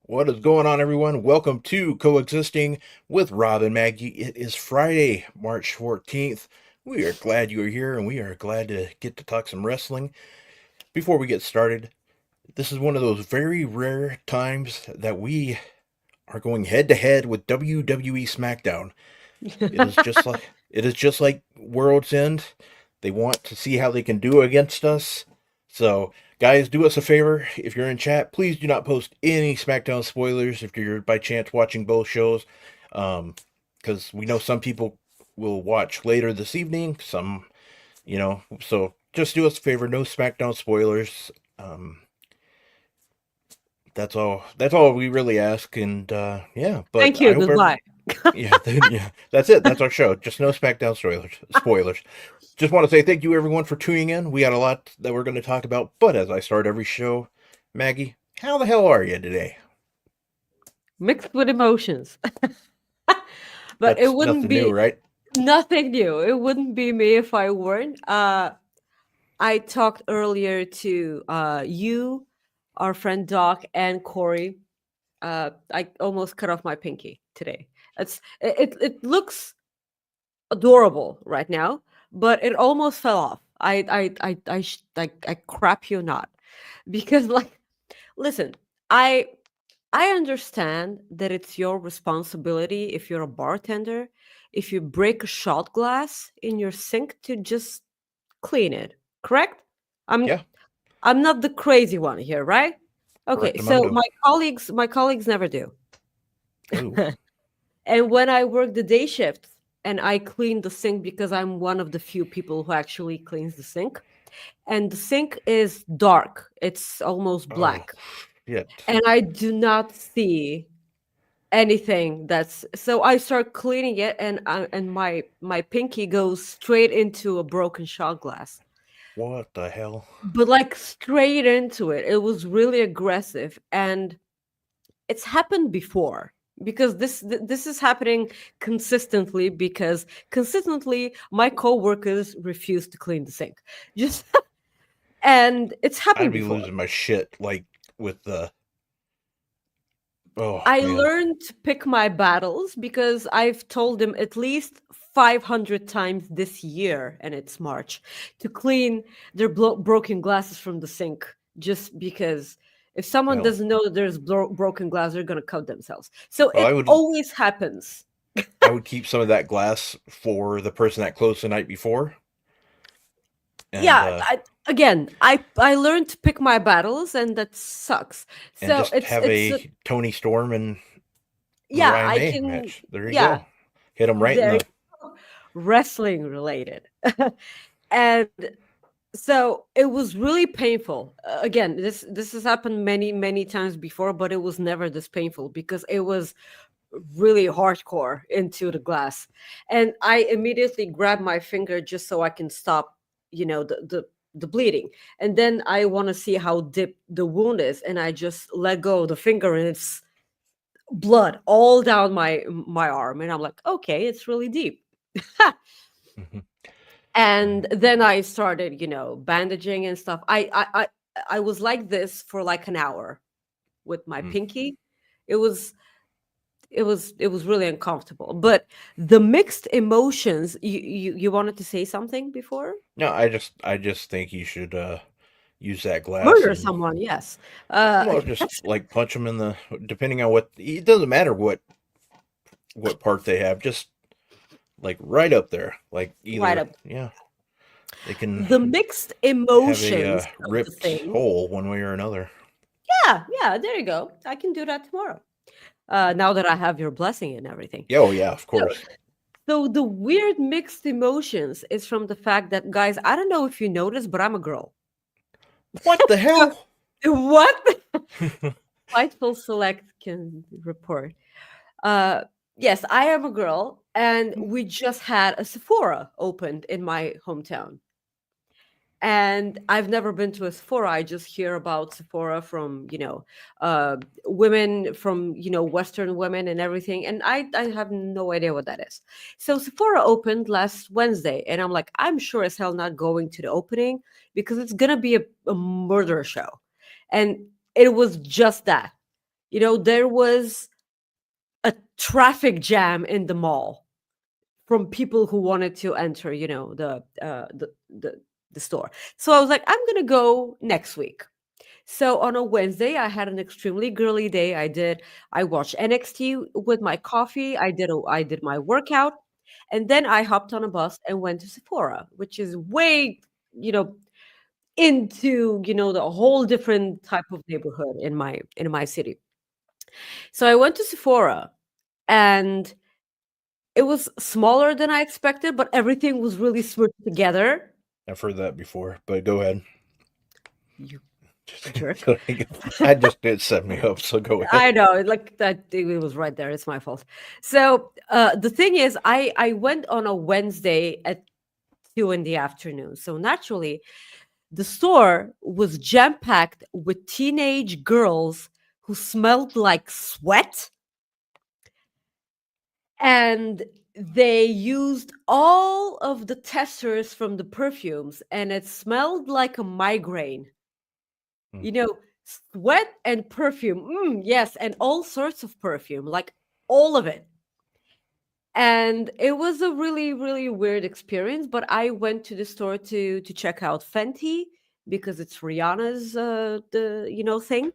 What is going on, everyone? Welcome to Coexisting with Rob and Maggie. It is Friday, March 14th. We are glad you are here and we are glad to get to talk some wrestling. Before we get started, this is one of those very rare times that we are going head to head with WWE SmackDown. It is just like World's End. They want to see how they can do against us. So, guys, do us a favor. If you're in chat, please do not post any SmackDown spoilers if you're by chance watching both shows. Because we know some people will watch later this evening. So just do us a favor. No SmackDown spoilers. That's all we really ask. And yeah, but Thank I you. hope Goodbye. yeah, that's it. That's our show. Just no SmackDown spoilers. Spoilers. Just want to say thank you everyone for tuning in. We got a lot that we're going to talk about, but as I start every show, Maggie, how the hell are you today? Mixed with emotions. But it That's wouldn't nothing new, be right? nothing new. It wouldn't be me if I weren't. I talked earlier to you, our friend Doc, and Corey. I almost cut off my pinky today. It looks adorable right now, but it almost fell off. I crap you not, because like, listen, I I understand that it's your responsibility if you're a bartender, if you break a shot glass in your sink to just clean it. Correct? I'm Yeah, I'm not the crazy one here, right? Okay, correct, so Amundo. my colleagues never do. Oh, And when I work the day shift and I clean the sink because I'm one of the few people who actually cleans the sink, and the sink is dark. It's almost oh, black. shit. And I do not see anything that's, so I start cleaning it, and my pinky goes straight into a broken shot glass, What the hell? but like straight into it. It was really aggressive, and it's happened before, because this is happening consistently, because consistently my coworkers refuse to clean the sink, just and it's I'd happened be before. losing my shit like with the. Oh I man. learned to pick my battles because I've told them at least 500 times this year, and it's March, to clean their broken glasses from the sink. Just because if someone Well, doesn't know that there's broken glass, they're going to cut themselves. So well, it always happens. I would keep some of that glass for the person that closed the night before, and Yeah, I learned to pick my battles, and that sucks. So just have a Tony Storm and yeah, Mariah I May can, match. There you yeah, go. Hit them right in there you the. go. Wrestling related. And so it was really painful. Again, this has happened many times before, but it was never this painful because it was really hardcore into the glass. And I immediately grabbed my finger just so I can stop, the bleeding. And then I want to see how deep the wound is, and I just let go of the finger, and it's blood all down my arm, and I'm like, okay, it's really deep. Mhm. And then I started, bandaging and stuff. I was like this for like an hour with my Mm. pinky. It was it was it was really uncomfortable, but the mixed emotions. You wanted to say something before? No, I just think you should use that glass Murder and someone, yes. well, just like punch them in the. Depending on what, it doesn't matter what part they have. Just like right up there, like Right either up. yeah, they can The mixed have a emotions of the ripped thing. hole one way or another. Yeah, there you go. I can do that tomorrow, now that I have your blessing and everything. Yeah, oh yeah, of So, course. so the weird mixed emotions is from the fact that, guys, I don't know if you noticed, but I'm a girl. What the hell? What? Fightful Select can report. Uh, yes, I am a girl, and we just had a Sephora opened in my hometown. And I've never been to a Sephora. I just hear about Sephora from, uh, women from, Western women and everything. And I have no idea what that is. So Sephora opened last Wednesday. And I'm like, I'm sure as hell not going to the opening because it's going to be a murder show. And it was just that. There was a traffic jam in the mall from people who wanted to enter, the store. So I was like, I'm gonna go next week. So on a Wednesday, I had an extremely girly day. I watched NXT with my coffee. I did my workout, and then I hopped on a bus and went to Sephora, which is way, you know, into, the whole different type of neighborhood in my city. So I went to Sephora, and it was smaller than I expected, but everything was really smushed together. I've heard that before, but go ahead. You jerk. I just did set me up, so go ahead. I know, like that. It was right there. It's my fault. So the thing is, I went on a Wednesday at 2 in the afternoon. So naturally, the store was jam packed with teenage girls who smelled like sweat, and they used all of the testers from the perfumes, and it smelled like a migraine. Mm. You know, Sweat and perfume. Yes, and all sorts of perfume, like all of it. And it was a really, really weird experience. But I went to the store to check out Fenty because it's Rihanna's thing.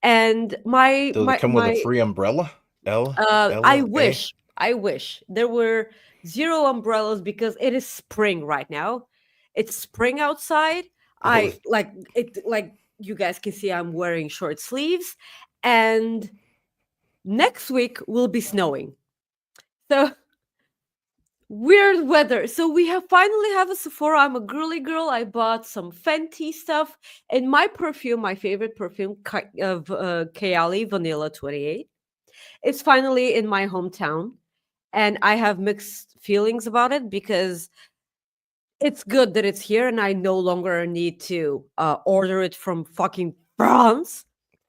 And my Does it my come with a my free umbrella? I Ella, A? wish, I wish there were zero umbrellas because it is spring right now. It's spring outside. Oh, I like it, like you guys can see I'm wearing short sleeves, and next week will be snowing. So weird weather. So we have finally have a Sephora. I'm a girly girl. I bought some Fenty stuff, and my perfume, my favorite perfume of Kayali Vanilla 28. It's finally in my hometown, and I have mixed feelings about it because it's good that it's here, and I no longer need to order it from fucking France.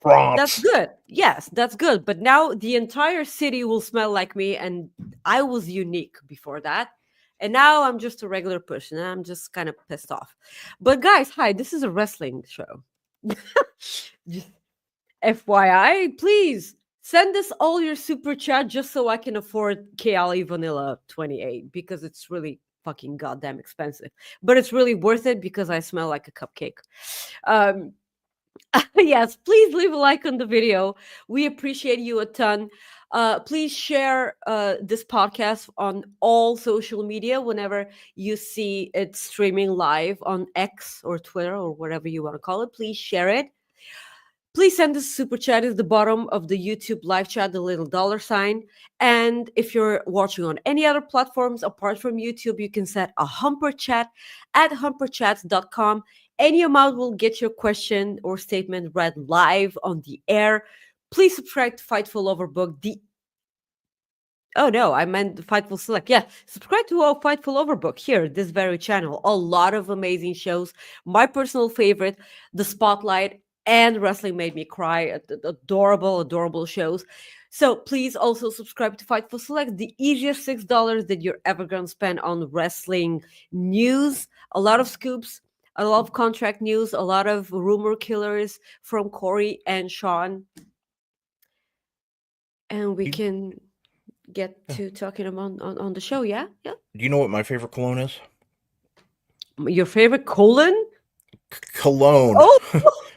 That's France. good. Yes, that's good. But now the entire city will smell like me, and I was unique before that. And now I'm just a regular person, and I'm just kind of pissed off. But guys, hi, this is a wrestling show. Just FYI, please send us all your super chat just so I can afford Kayali Vanilla 28 because it's really fucking goddamn expensive. But it's really worth it because I smell like a cupcake. Um, yes, please leave a like on the video. We appreciate you a ton. Please share this podcast on all social media whenever you see it streaming live on X or Twitter or whatever you want to call it. Please share it. Please send us a super chat at the bottom of the YouTube live chat, the little dollar sign. And if you're watching on any other platforms apart from YouTube, you can set a humper chat at humperchats.com. Any amount will get your question or statement read live on the air. Please subscribe to Fightful Overbook. Oh no, I meant Fightful Select. Yeah, subscribe to our Fightful Overbook here, this very channel. A lot of amazing shows. My personal favorite, The Spotlight and Wrestling Made Me Cry. Adorable, adorable shows. So please also subscribe to Fightful Select, the easiest $6 that you're ever going to spend on wrestling news. A lot of scoops, a lot of contract news, a lot of rumor killers from Corey and Sean. And we can get to talking about on the show. Yeah. Do you know what my favorite cologne is? Your favorite colon? Cologne. Oh,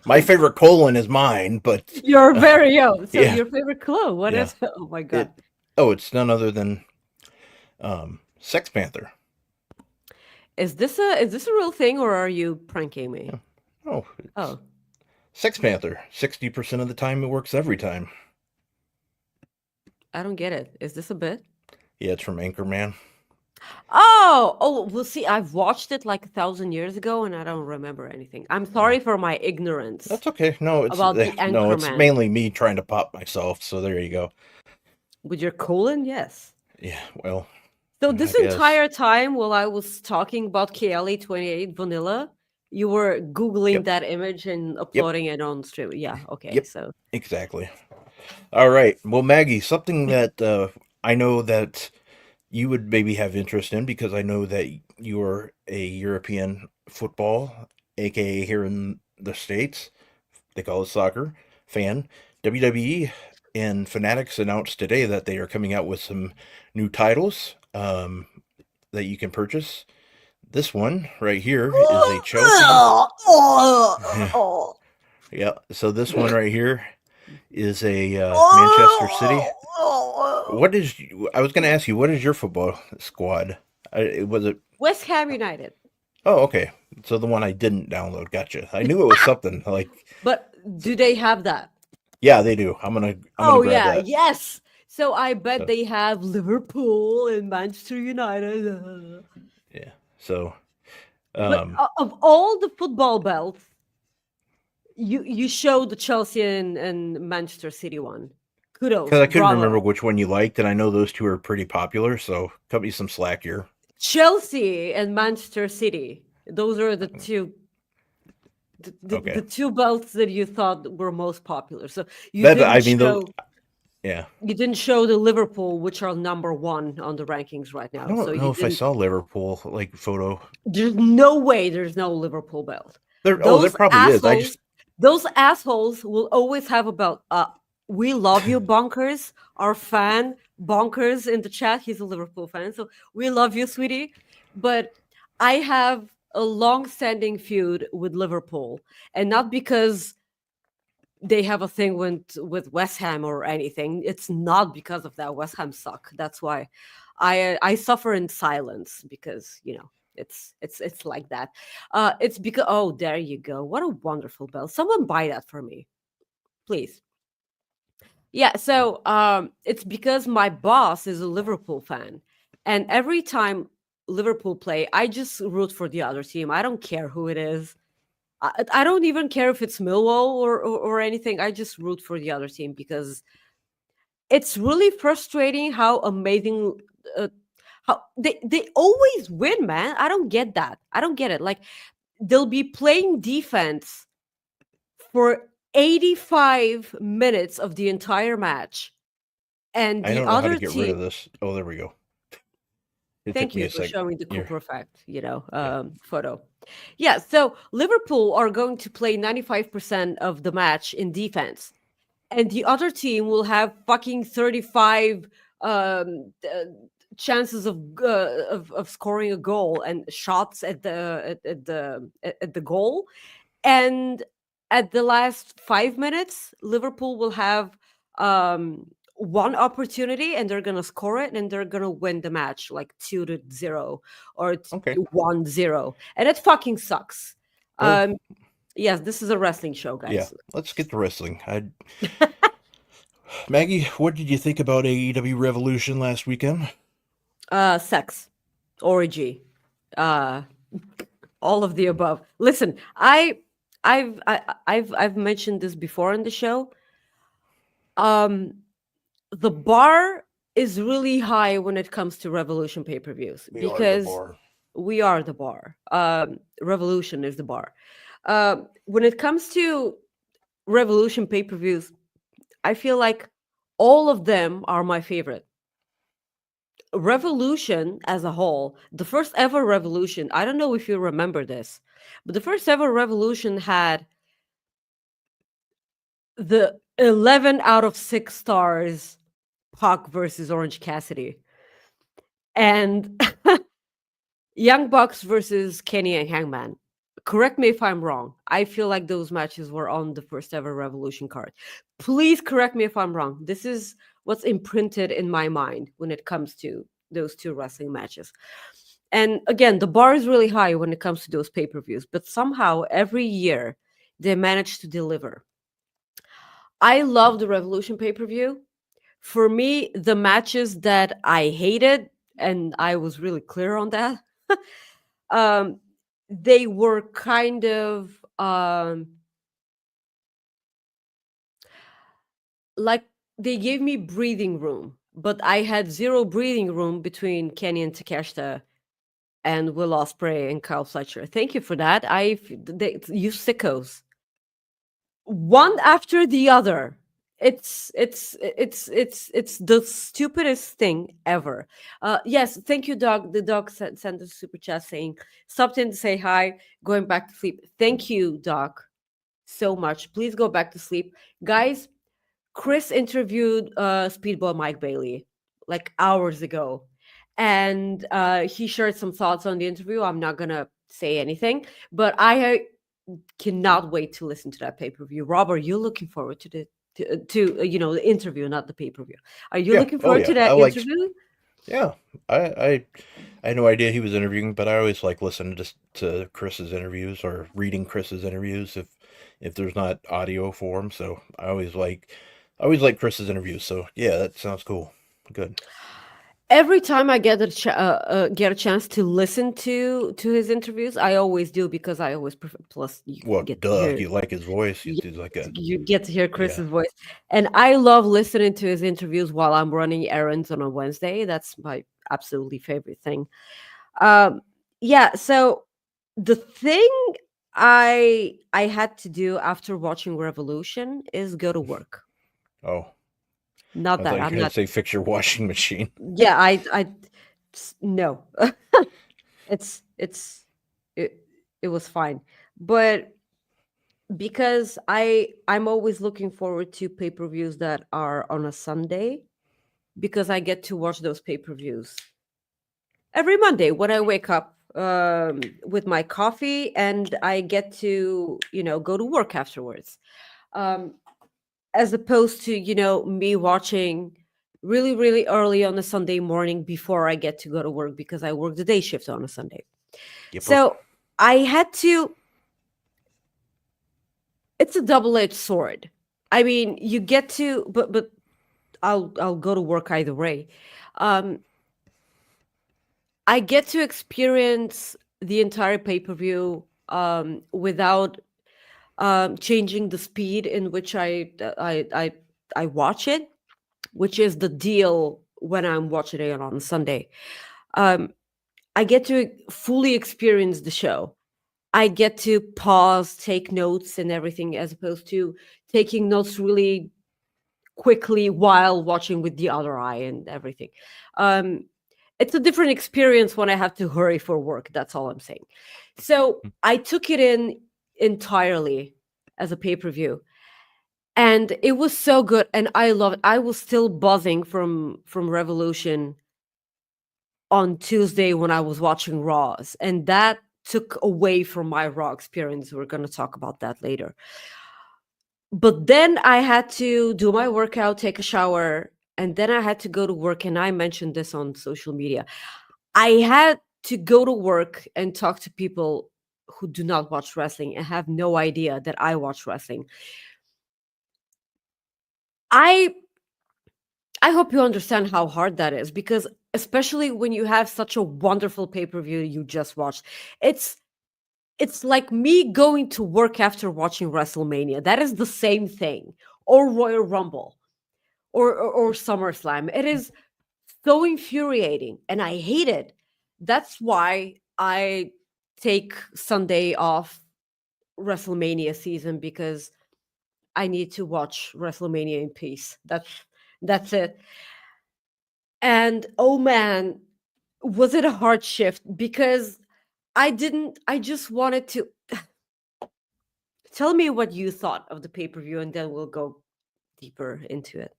My favorite colon is mine, but you're very young. So yeah, your favorite cologne? What yeah. is it? Oh my god! It's none other than Sex Panther. Is this a real thing, or are you pranking me? Oh, Oh, Sex Panther. 60% of the time, it works every time. I don't get it. Is this a bit? Yeah, it's from Anchorman. Oh, well, see, I've watched it like 1,000 years ago, and I don't remember anything. I'm sorry for my ignorance That's okay. No, about the it's Anchorman. mainly me trying to pop myself. So there you go. With your colon, yes. Yeah, well. So this I guess. entire time while I was talking about KLE 28 Vanilla, you were Googling Yep. that image and uploading it on stream. Yeah, okay. Yep. So Exactly. All right. Well, Maggie, something that I know that you would maybe have interest in because I know that you're a European football, aka here in the States, they call it soccer, fan. WWE and Fanatics announced today that they are coming out with some new titles that you can purchase. This one right here is a Chelsea. Yeah, so this one right here is a Manchester City. What is? I was going to ask you, what is your football squad? Was it? West Ham United. Oh, okay. So the one I didn't download. Gotcha. I knew it was something like. But do they have that? Yeah, they do. I'm gonna Oh grab yeah, that. yes. So I bet So, they have Liverpool and Manchester United. yeah. So But um, of all the football belts, you showed the Chelsea and Manchester City one. because Kudos, I couldn't remember bravo. which one you liked, and I know those two are pretty popular. So cut me some slack here. Chelsea and Manchester City. Those are the two Okay. the two belts that you thought were most popular. So you That I didn't mean those. show Yeah. you didn't show the Liverpool, which are number one on the rankings right I now. So don't you know if I didn't. saw Liverpool like photo. There's no way there's no Liverpool belt. There Those probably is. I just assholes, those assholes will always have a belt. We love you, Bonkers. Our fan, Bonkers in the chat, he's a Liverpool fan. So we love you, sweetie. But I have a long-standing feud with Liverpool, and not because they have a thing with West Ham or anything. It's not because of that. West Ham suck. That's why I suffer in silence because it's like that. It's because oh, there you go. What a wonderful bell. Someone buy that for me, please. Yeah, so it's because my boss is a Liverpool fan, and every time Liverpool play, I just root for the other team. I don't care who it is. I don't even care if it's Millwall or anything. I just root for the other team because it's really frustrating how amazing uh, how they always win, man. I don't get that. I don't get it. Like they'll be playing defense for 85 minutes of the entire match, and I the don't know how to other get rid team. of this. Oh, there we go. It took Thank me you a for second. showing the Here. Cooper effect, Yeah. photo. Yeah, so Liverpool are going to play 95% of the match in defense, and the other team will have fucking 35 chances of scoring a goal and shots at the goal, and at the last 5 minutes Liverpool will have um one opportunity and they're gonna score it and they're gonna win the match like 2-0 or Okay. 1-0, and it fucking sucks. Well, um yes, this is a wrestling show, yeah. guys. Let's get to wrestling. Maggie, what did you think about AEW Revolution last weekend? Sex, orgy, uh all of the above. Listen, I've mentioned this before in the show. um the bar is really high when it comes to Revolution pay-per-views We are the because bar. we are the bar. Revolution is the bar. When it comes to Revolution pay-per-views, I feel like all of them are my favorite. Revolution as a whole, the first ever Revolution, I don't know if you remember this, but the first ever Revolution had the 11 out of 6 stars Pac versus Orange Cassidy, and Young Bucks versus Kenny and Hangman. Correct me if I'm wrong. I feel like those matches were on the first ever Revolution card. Please correct me if I'm wrong. This is what's imprinted in my mind when it comes to those two wrestling matches. And again, the bar is really high when it comes to those pay per views, but somehow every year they manage to deliver. I love the Revolution pay per view. For me, the matches that I hated, and I was really clear on that, um, they were kind of like they gave me breathing room, but I had zero breathing room between Kenny and Takeshita and Will Ospreay and Kyle Fletcher. Thank you for that. You sickos, one after the other. It's the stupidest thing ever. Yes, thank you, dog. The dog sent a super chat saying something to say hi, going back to sleep. Thank you, dog, so much. Please go back to sleep, guys. Chris interviewed Speedball Mike Bailey like hours ago, and he shared some thoughts on the interview. I'm not gonna say anything, but I cannot wait to listen to that pay per view. Rob, are you looking forward to the interview, not the pay per view? Are you Yeah. looking Oh forward to yeah. I that liked. interview? Yeah. I had no idea he was interviewing, but I always like listening to Chris's interviews or reading Chris's interviews if there's not audio for him. So I always like Chris's interviews. So yeah, that sounds cool. Good. Every time I get a chance to listen to his interviews, I always do because I always prefer. Plus, you Well, get to duh. hear You like his voice. He's, you, he's like a you get to hear yeah. Chris's voice, and I love listening to his interviews while I'm running errands on a Wednesday. That's my absolutely favorite thing. Um, yeah. So the thing I had to do after watching Revolution is go to work. Oh, Not I thought that you were I'm gonna not. say fix your washing machine. Yeah, no. It's it it was fine. But because I'm always looking forward to pay-per-views that are on a Sunday because I get to watch those pay-per-views every Monday when I wake up with my coffee and I get to, go to work afterwards. Um as opposed to, me watching really really early on a Sunday morning before I get to go to work because I work the day shift on a Sunday. Yipper. So I had to it's a double-edged sword. I mean, you get to but I'll go to work either way. Um I get to experience the entire pay-per-view without changing the speed in which I watch it, which is the deal when I'm watching it on Sunday. Um I get to fully experience the show. I get to pause, take notes and everything as opposed to taking notes really quickly while watching with the other eye and everything. Um, it's a different experience when I have to hurry for work. That's all I'm saying. So I took it in entirely as a pay per view, and it was so good, and I love it. I was still buzzing from Revolution on Tuesday when I was watching Raws, and that took away from my Raw experience. We're going to talk about that later. But then I had to do my workout, take a shower, and then I had to go to work. And I mentioned this on social media. I had to go to work and talk to people who do not watch wrestling and have no idea that I watch wrestling. I I hope you understand how hard that is because especially when you have such a wonderful pay-per-view you just watched. It's it's like me going to work after watching WrestleMania. That is the same thing. Or Royal Rumble or SummerSlam. It is so infuriating and I hate it. That's why I take Sunday off WrestleMania season because I need to watch WrestleMania in peace. That's it. And oh man, was it a hard shift because I just wanted to tell me what you thought of the pay-per-view and then we'll go deeper into it.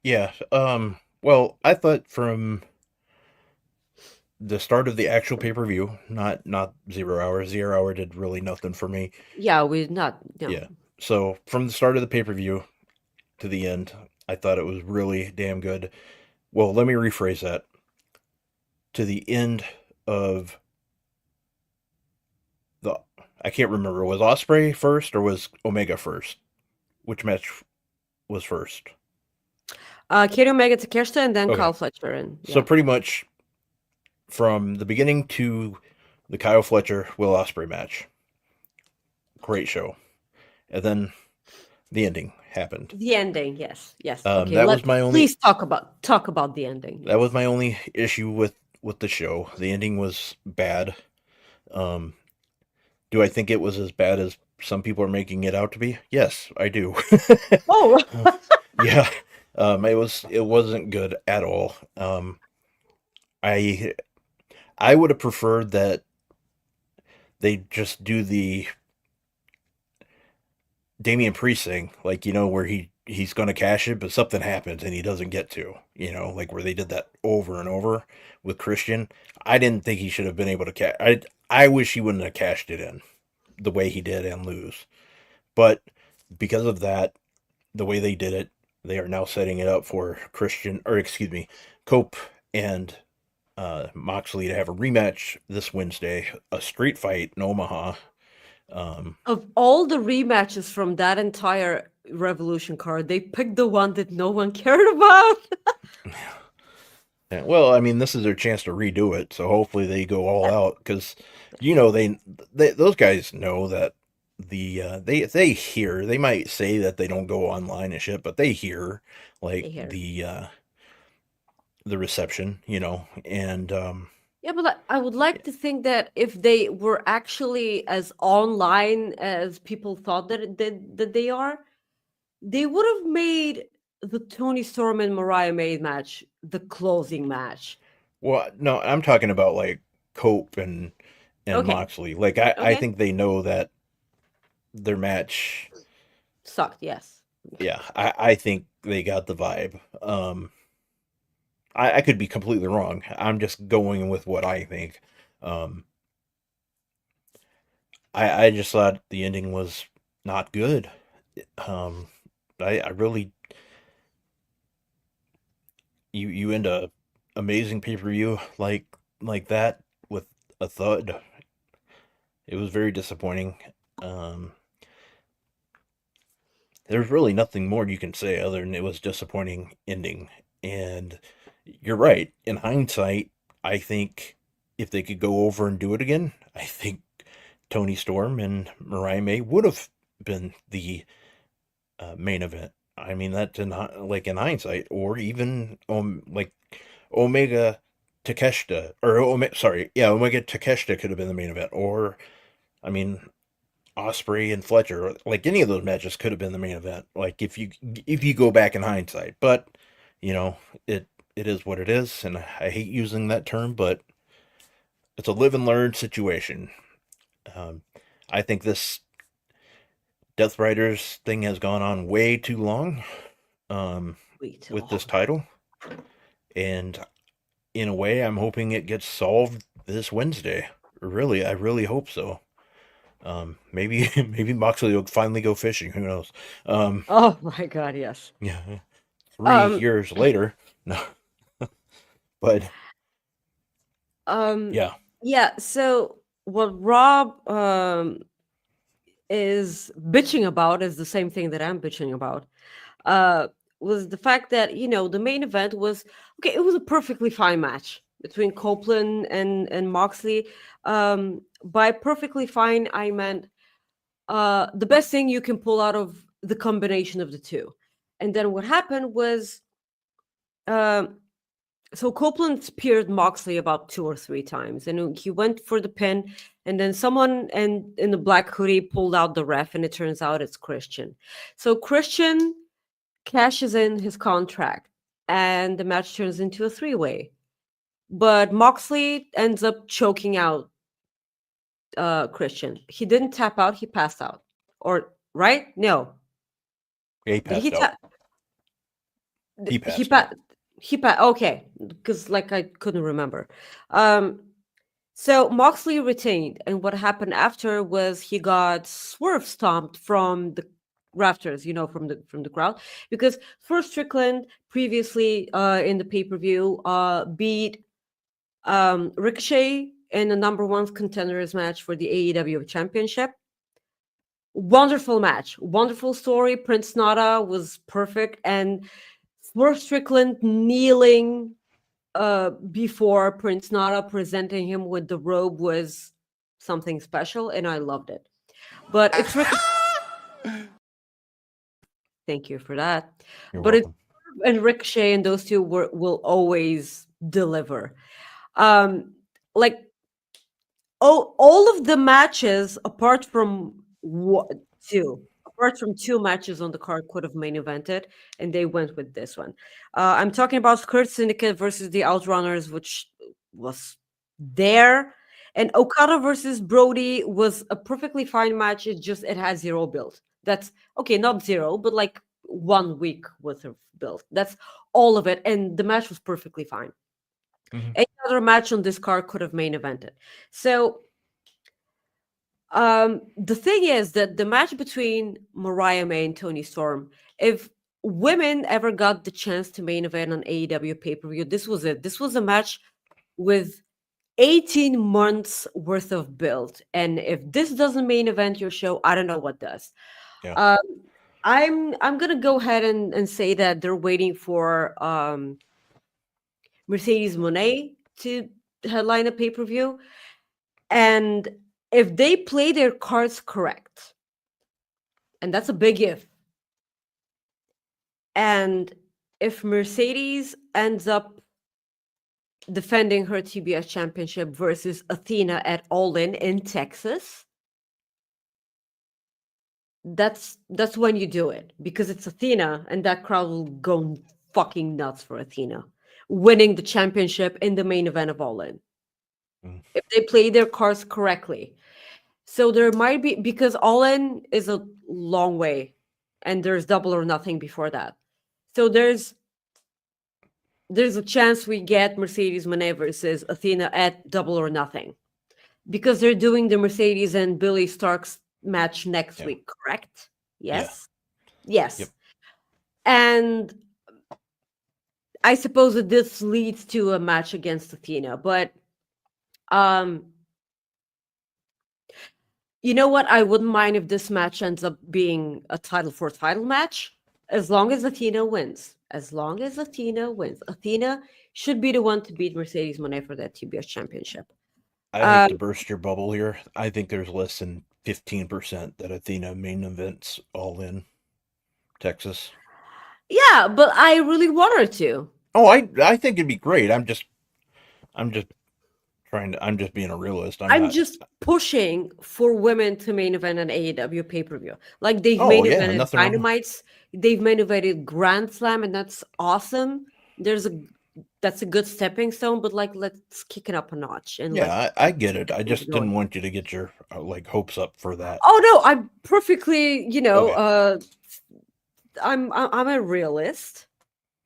Yeah. Well, I thought from the start of the actual pay per view, not 0 hour. 0 hour did really nothing for me. Yeah, we're not no. Yeah. So from the start of the pay per view to the end, I thought it was really damn good. Well, let me rephrase that. To the end of the, I can't remember. Was Osprey first or was Omega first? Which match was first? Kenny Omega to Takeshita and then Okay. Kyle Fletcher and So yeah. pretty much from the beginning to the Kyle Fletcher Will Osprey match, great show. And then the ending happened. The ending, yes. Yes. Um, Okay, that was my only please talk about the ending. that was Yes. my only issue with the show. The ending was bad. Um, do I think it was as bad as some people are making it out to be? Yes, I do. Oh, Yeah. It wasn't good at all. I I would have preferred that they just do Damian Priest thing, like where he's going to cash it, but something happens and he doesn't get to, like where they did that over and over with Christian. I didn't think he should have been able to cash. I wish he wouldn't have cashed it in the way he did and lose. But because of that, the way they did it, they are now setting it up for Christian, or excuse me, Cope and Moxley to have a rematch this Wednesday, a street fight in Omaha. Of all the rematches from that entire Revolution card, they picked the one that no one cared about. Well, I mean, this is their chance to redo it, so hopefully they go all out because, they those guys know that they hear, they might say that they don't go online and shit, but they hear like Here. the reception, and Yeah, but I would like to think that if they were actually as online as people thought that they are, they would have made the Tony Storm and Mariah May match the closing match. well, no, I'm talking about like Cope and Okay, Moxley. Like I okay, think they know that their match. sucked. Yes. Yeah, I think they got the vibe. I could be completely wrong. I'm just going with what I think. Um, I just thought the ending was not good. Um, I really, you end a amazing pay per view like that with a thud. It was very disappointing. Um, there's really nothing more you can say other than it was disappointing ending. And you're right. In hindsight, I think if they could go over and do it again, I think Tony Storm and Mariah May would have been the main event. I mean, that's like in hindsight, or even like Omega Takeshita, or sorry, yeah, Omega Takeshita could have been the main event, or I mean, Osprey and Fletcher, like any of those matches could have been the main event. Like if you go back in hindsight, but you know it it is what it is, and I hate using that term, but it's a live and learn situation. Um, I think this Death Riders thing has gone on way too long um, Way too with this long. title, and in a way, I'm hoping it gets solved this Wednesday. Really, I really hope so. Maybe maybe Moxley will finally go fishing. Who knows? Um, Oh my God, yes. yeah, three Um, years later. No, but um, yeah, yeah. So what Rob is bitching about is the same thing that I'm bitching about. Uh, was the fact that the main event was okay. It was a perfectly fine match between Copeland and Moxley. By perfectly fine, I meant the best thing you can pull out of the combination of the two. And then what happened was, um, so Copeland speared Moxley about 2 or 3 times, and he went for the pin. And then someone in the black hoodie pulled out the ref, and it turns out it's Christian. So Christian cashes in his contract, and the match turns into a three-way. But Moxley ends up choking out Christian. He didn't tap out; he passed out. Or right? No, he did he passed out. tap? He He passed pa out. he pa Okay, because like I couldn't remember. Um, so Moxley retained, and what happened after was he got swerve stomped from the rafters, from the crowd, because first Strickland previously in the pay-per-view beat Ricochet in the number one contenders match for the AEW championship. Wonderful match, wonderful story. Prince Nana was perfect, and Swerve Strickland kneeling before Prince Nana presenting him with the robe was something special, and I loved it. But it's thank you for that. You're But it's welcome. and Ricochet and those two will always deliver. Um, like all of the matches apart from two matches on the card could have main evented, and they went with this one. I'm talking about Kurt Syndicate versus the Outrunners, which was there, and Okada versus Brody was a perfectly fine match. It had zero build. That's okay, not zero, but like 1 week worth of build. That's all of it. And the match was perfectly fine. Mhm. Any other match on this card could have main evented. So the thing is that the match between Mariah May and Tony Storm, if women ever got the chance to main event on AEW pay-per-view, this was it. This was a match with 18 months worth of build. And if this doesn't main event your show, I don't know what does. Yeah. Um, I'm gonna go ahead and say that they're waiting for Mercedes Monet to headline a pay-per-view. And if they play their cards correct, and that's a big if, and if Mercedes ends up defending her TBS championship versus Athena at All In Texas, that's when you do it, because it's Athena and that crowd will go fucking nuts for Athena winning the championship in the main event of All In Mm. if they play their cards correctly. So there might be, because All In is a long way and there's Double or Nothing before that. So there's a chance we get Mercedes Moné versus Athena at Double or Nothing, because they're doing the Mercedes and Billy Starks match next Yeah. week, correct? Yeah. Yes. Yes. Yep. And I suppose that this leads to a match against Athena, but um you know what? I wouldn't mind if this match ends up being a title for title match, as long as Athena wins. As long as Athena wins. Athena should be the one to beat Mercedes Moné for that TBS championship. I hate Um, to burst your bubble here. I think there's less than 15% that Athena main events All In Texas. yeah, but I really want her to. Oh, I think it'd be great. I'm just trying to. I'm just being a realist. I'm I'm not. just pushing for women to main event an AEW pay per view. Like they've Oh main yeah, evented nothing wrong. Dynamites, they've main evented Grand Slam, and that's awesome. There's a That's a good stepping stone, but like let's kick it up a notch and let's Yeah, I get it. get I things just didn't going. want you to get your like hopes up for that. Oh no, I'm perfectly, Okay. I'm a realist.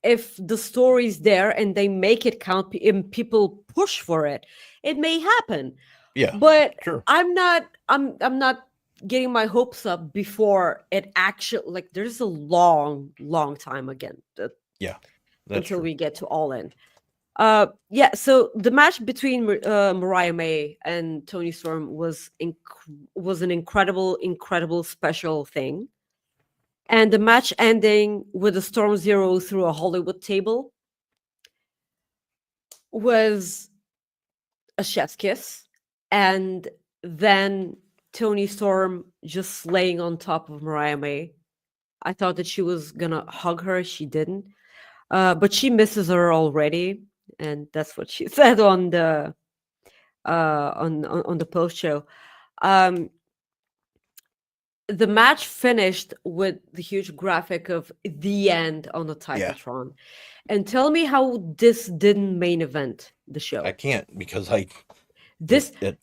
If the story's there and they make it count and people push for it, it may happen. Yeah. But Sure. I'm not getting my hopes up before it actually, like there's a long time again Yeah. That's until true. we get to All In. Yeah, so the match between Mariah May and Tony Storm was an incredible special thing. And the match ending with a Storm Zero through a Hollywood table was a chef's kiss. And then Tony Storm just laying on top of Mariah May. I thought that she was gonna hug her. She didn't. But she misses her already. And that's what she said on the on the post show. Um, the match finished with the huge graphic of the end on the Yeah. Titantron. And tell me how this didn't main event the I show. can't because I it This it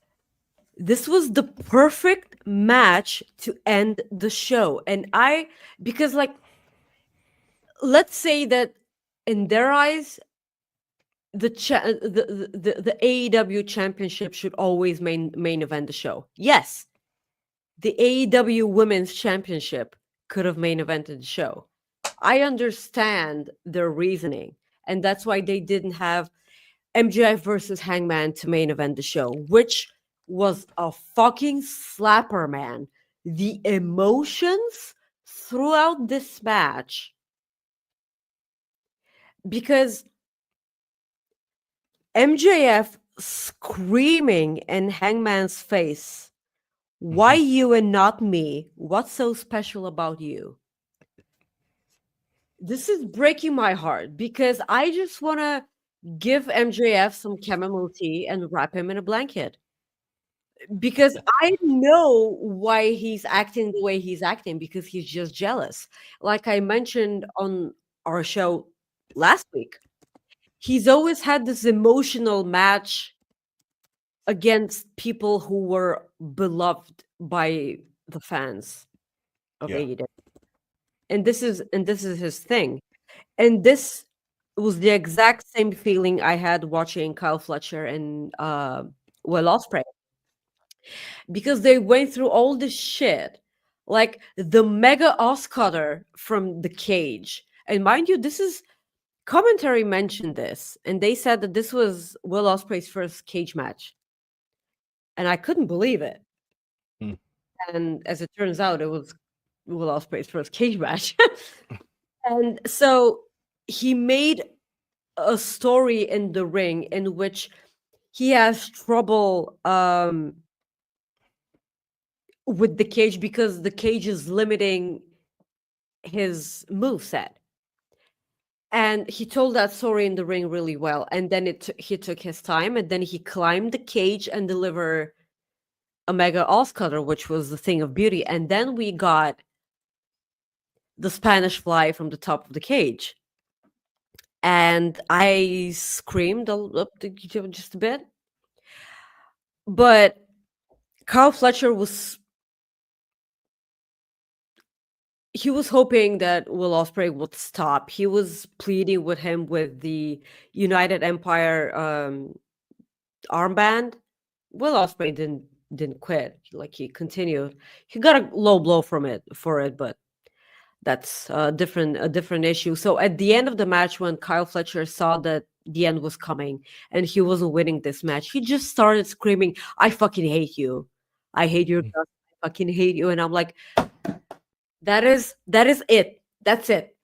this was the perfect match to end the show. And I because like let's say that in their eyes the AEW championship should always main event the show. Yes, the AEW Women's Championship could have main evented the show. I understand their reasoning, and that's why they didn't have MJF versus Hangman to main event the show, which was a fucking slapper, man. The emotions throughout this match, because MJF screaming in Hangman's face, "Why mhm. you and not me? What's so special about you?" This is breaking my heart because I just want to give MJF some chamomile tea and wrap him in a blanket, because I know why he's acting the way he's acting, because he's just jealous. Like I mentioned on our show last week, he's always had this emotional match against people who were beloved by the fans. of Yeah. AEW. And this is his thing. And this was the exact same feeling I had watching Kyle Fletcher and Will Ospreay, because they went through all this shit, like the mega Oscutter from the cage. And mind you, this is commentary mentioned this, and they said that this was Will Ospreay's first cage match, and I couldn't believe it. Hmm. And as it turns out, it was Will Ospreay's first cage match. And so he made a story in the ring in which he has trouble with the cage because the cage is limiting his move set. And he told that story in the ring really well. And then he took his time, and then he climbed the cage and delivered a mega Oscutter, which was the thing of beauty. And then we got the Spanish fly from the top of the cage. And I screamed just a bit. But Carl Fletcher was hoping that Will Ospreay would stop. He was pleading with him with the United Empire armband. Will Ospreay didn't quit. Like, he continued. He got a low blow from it for it, but that's a different issue. So at the end of the match, when Kyle Fletcher saw that the end was coming and he wasn't winning this match, he just started screaming, "I fucking hate you! I hate your guts! I fucking hate you!" And I'm like, that is it. That's it.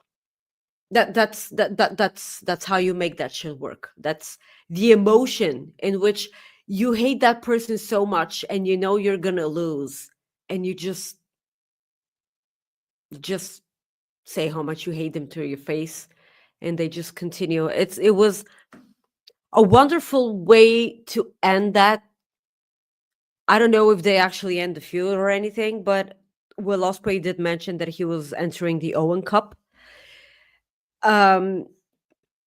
That's how you make that shit work. That's the emotion in which you hate that person so much and you know you're gonna lose, and you just say how much you hate them to your face, and they just continue. It was a wonderful way to end that. I don't know if they actually end the feud or anything, but Will Ospreay did mention that he was entering the Owen Cup. um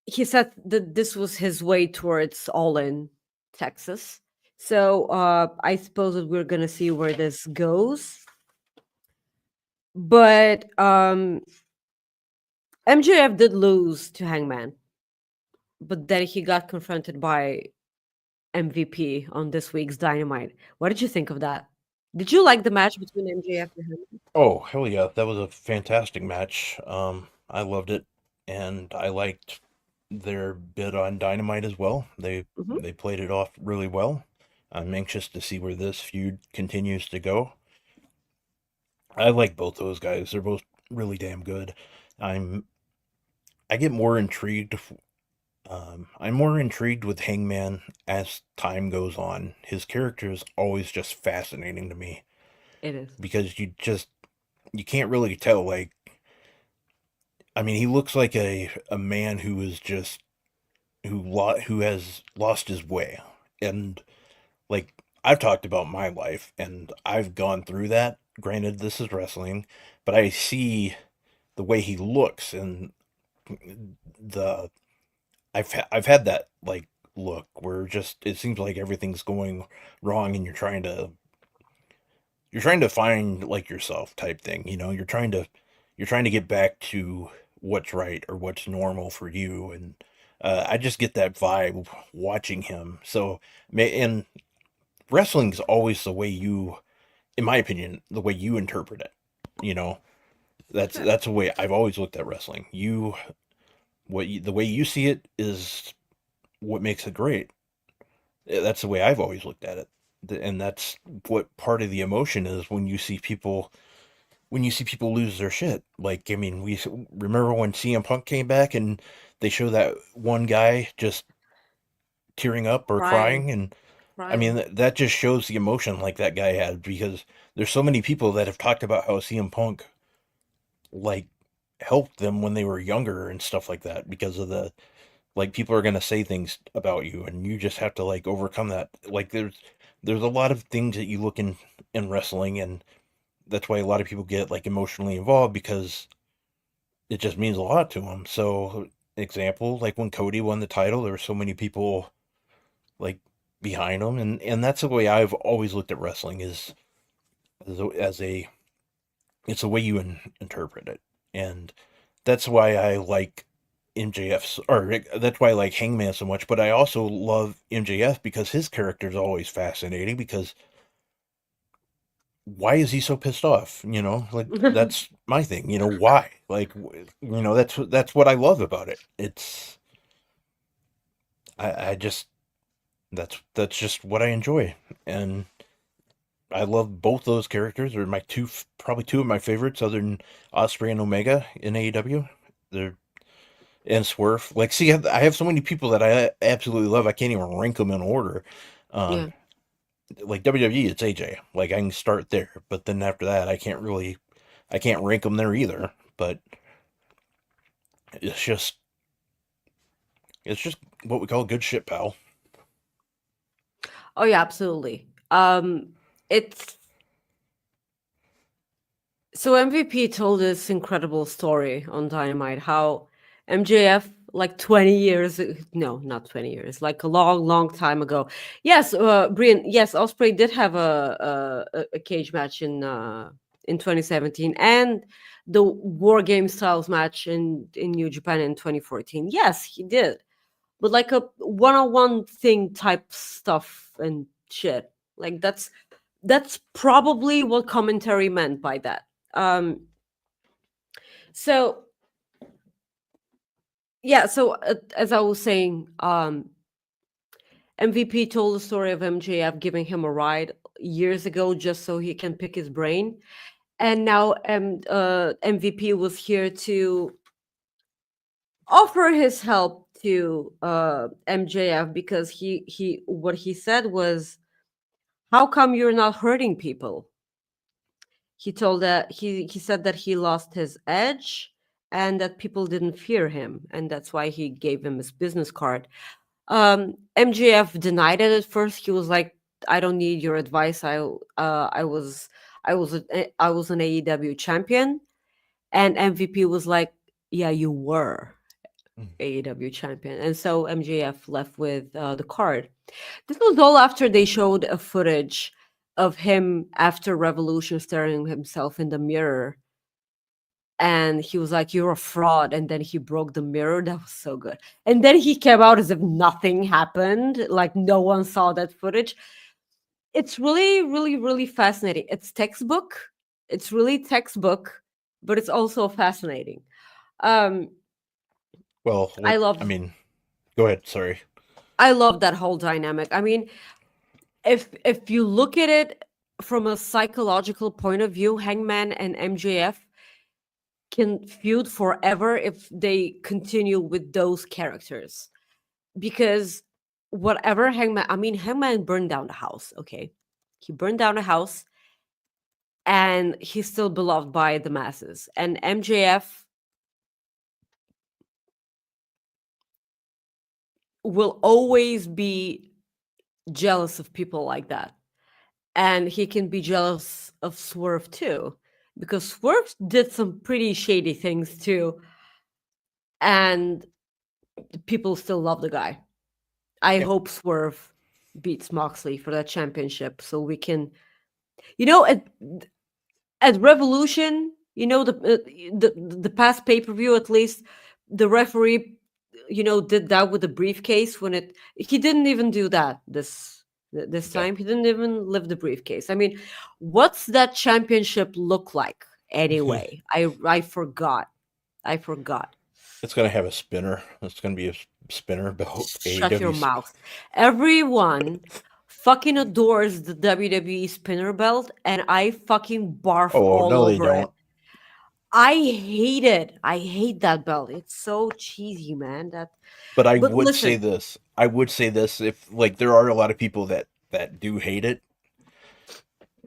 he said that this was his way towards All In Texas. So I suppose that we're gonna see where this goes. But MJF did lose to Hangman, but then he got confronted by MVP on this week's Dynamite. What did you think of that? Did you like the match between MJF and him? Oh, hell yeah. That was a fantastic match. I loved it, and I liked their bit on Dynamite as well. They Hmm. they played it off really well. I'm anxious to see where this feud continues to go. I like both those guys. They're both really damn good. I'm I get more intrigued. I'm more intrigued with Hangman as time goes on. His character is always just fascinating to me It is. because you can't really tell. Like, I mean, he looks like a man who is just who has lost his way, and like I've talked about my life, and I've gone through that. Granted, this is wrestling, but I see the way he looks and the I've had that like look where just it seems like everything's going wrong and you're trying to find like yourself type thing, you know, you're trying to get back to what's right or what's normal for you, and I just get that vibe watching him. So and wrestling's always the way you, in my opinion, the way you interpret it, you know. Sure. That's the way I've always looked at wrestling. The way you see it is what makes it great. That's the way I've always looked at it. And that's what part of the emotion is when you see people lose their shit. Like, I mean, we remember when CM Punk came back and they show that one guy just tearing up or Crying, crying, and I mean crying. that just shows the emotion like that guy had, because there's so many people that have talked about how CM Punk like helped them when they were younger and stuff like that, because of the like people are going to say things about you and you just have to like overcome that. Like there's a lot of things that you look in wrestling, and that's why a lot of people get like emotionally involved, because it just means a lot to them. So example, like when Cody won the title, there were so many people like behind him, and that's the way I've always looked at wrestling, is as a It's the way you interpret it, and that's why I like MJF's, or that's why I like Hangman so much. But I also love MJF because his character is always fascinating. Because why is he so pissed off? Like that's my thing. Why? Like, that's what I love about it. I just that's just what I enjoy, and I love both those characters. They're my probably two of my favorites, other than Osprey and Omega in AEW. They're and Swerve. Like, see, I have so many people that I absolutely love. I can't even rank them in order. Yeah. Um, like WWE, it's AJ. Like I can start there, but then after that, I can't rank them there either. But it's just, it's just what we call good shit, pal. Oh yeah, absolutely. It's So MVP told this incredible story on Dynamite how MJF, like 20 years, no, not 20 years, like a long, long time ago. Yes, Brian, yes, Osprey did have a cage match in 2017 and the War Game Styles match in New Japan in 2014. Yes, he did. But like a one-on-one thing type stuff and shit. Like that's probably what commentary meant by that. Um, so yeah, so as I was saying, MVP told the story of MJF giving him a ride years ago just so he can pick his brain, and now MVP was here to offer his help to MJF because he what he said was, "How come you're not hurting people?" He said that he lost his edge and that people didn't fear him, and that's why he gave him his business card. MJF denied it at first. He was like, "I don't need your advice. I was an AEW champion," and MVP was like, "Yeah, you were AEW champion," and so MJF left with the card. This was all after they showed a footage of him after Revolution staring himself in the mirror. And he was like, "You're a fraud." And then he broke the mirror. That was so good. And then he came out as if nothing happened, like no one saw that footage. It's really, really, really fascinating. It's textbook. It's really textbook, but it's also fascinating. Um, Well, I I love mean, go ahead. Sorry. I love that whole dynamic. I mean, if you look at it from a psychological point of view, Hangman and MJF can feud forever if they continue with those characters. Because whatever Hangman burned down the house, okay? He burned down the house and he's still beloved by the masses. And MJF will always be jealous of people like that. And he can be jealous of Swerve too, because Swerve did some pretty shady things too, and people still love the guy. I Yep. hope Swerve beats Moxley for that championship, so we can, you know, at Revolution, the past pay per view at least, the referee, did that with the briefcase when it. He didn't even do that this Yeah. time. He didn't even lift the briefcase. I mean, what's that championship look like anyway? I forgot. I forgot. It's gonna have a spinner. It's gonna be a spinner belt. Shut your AEW's. mouth. Everyone fucking adores the WWE spinner belt, and I fucking barf Oh all no, they over it. don't. I hate it. I hate that belt. It's so cheesy, man. But I But would say listen, this. I would say this. If like there are a lot of people that do hate it,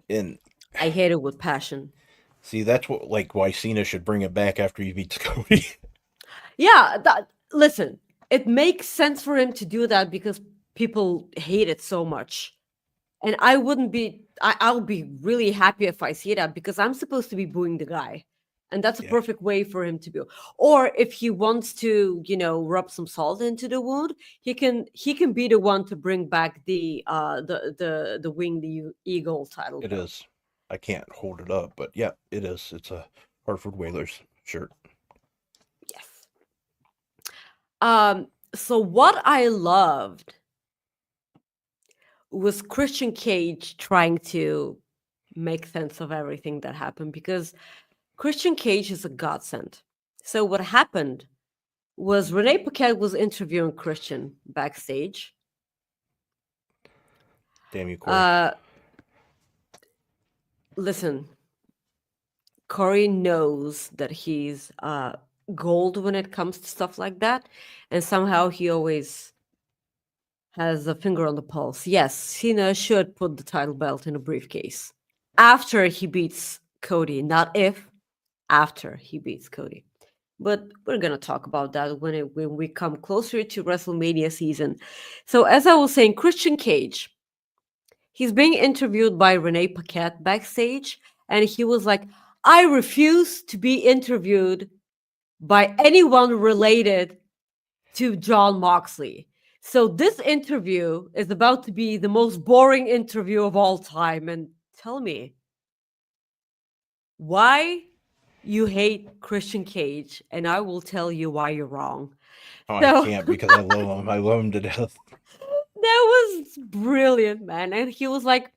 and I hate it with passion. see that's what like why Cena should bring it back after he beats Cody. Yeah, listen, it makes sense for him to do that because people hate it so much. And I wouldn't be I'll be really happy if I see that because I'm supposed to be booing the guy. And that's a Yeah, perfect way for him to be. Or if he wants to, rub some salt into the wound, he can be the one to bring back the winged eagle title it belt. is. I can't hold it up, but yeah, it is. It's a Hartford Whalers shirt. Yes. So what I loved was Christian Cage trying to make sense of everything that happened because Christian Cage is a godsend. So what happened was Renee Paquette was interviewing Christian backstage. Damn you, Corey. Uh, listen, Corey knows that he's gold when it comes to stuff like that, and somehow he always has a finger on the pulse. Yes, Cena should put the title belt in a briefcase after he beats Cody, not if, after he beats Cody. But we're gonna talk about that when we come closer to WrestleMania season. So as I was saying, Christian Cage, he's being interviewed by Renee Paquette backstage, and he was like, "I refuse to be interviewed by anyone related to John Moxley." So this interview is about to be the most boring interview of all time. And tell me, why you hate Christian Cage, and I will tell you why you're wrong. Oh, I So can't because I love him. I love him to death. that was brilliant, man. And he was like,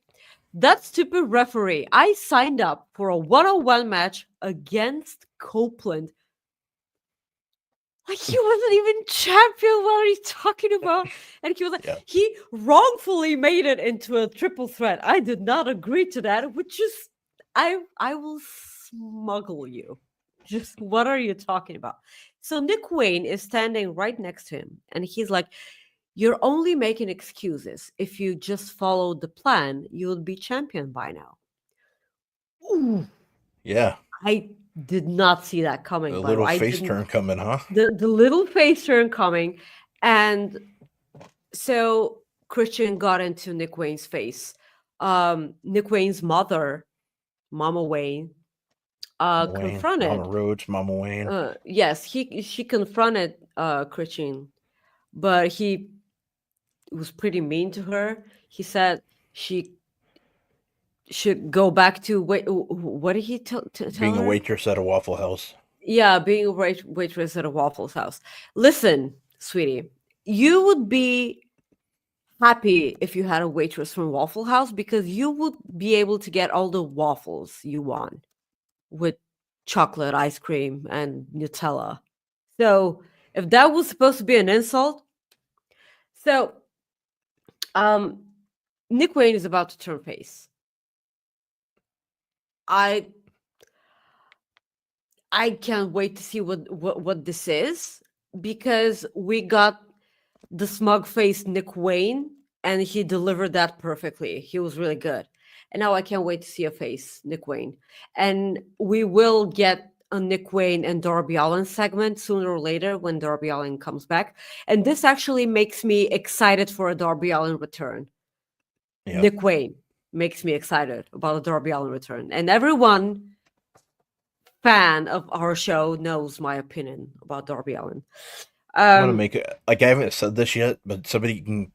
"That stupid referee, I signed up for a one-on-one match against Copeland. Like he wasn't even champion. What are you talking about?" And he was like, Yeah. "He wrongfully made it into a triple threat. I did not agree to that, which is I will smuggle you. Just what are you talking about?" So Nick Wayne is standing right next to him, and he's like, "You're only making excuses. If you just followed the plan, you would be champion by now." Ooh, Yeah. I did not see that coming, A by the little way. I face didn't turn coming, huh? the little face turn coming, and so Christian got into Nick Wayne's face. Nick Wayne's mother, Mama Wayne, Mama Wayne, Mama confronted. Rhodes, Mama Wayne. Yes, she confronted Christian, but he was pretty mean to her. He said she should go back to what did he tell Being a her? waitress at a Waffle House. Yeah, being a waitress at a Waffles house. Listen, sweetie, you would be happy if you had a waitress from Waffle House because you would be able to get all the waffles you want with chocolate ice cream and Nutella. So if that was supposed to be an insult, so um Nick Wayne is about to turn face. I I can't wait to see what this is because we got the smug faced Nick Wayne, and he delivered that perfectly. He was really good. And now I can't wait to see a face, Nick Wayne. And we will get a Nick Wayne and Darby Allin segment sooner or later when Darby Allin comes back. And this actually makes me excited for a Darby Allin return. Yeah. Nick Wayne makes me excited about a Darby Allin return. And everyone fan of our show knows my opinion about Darby Allin. I'm gonna make it like I haven't said this yet, but somebody can,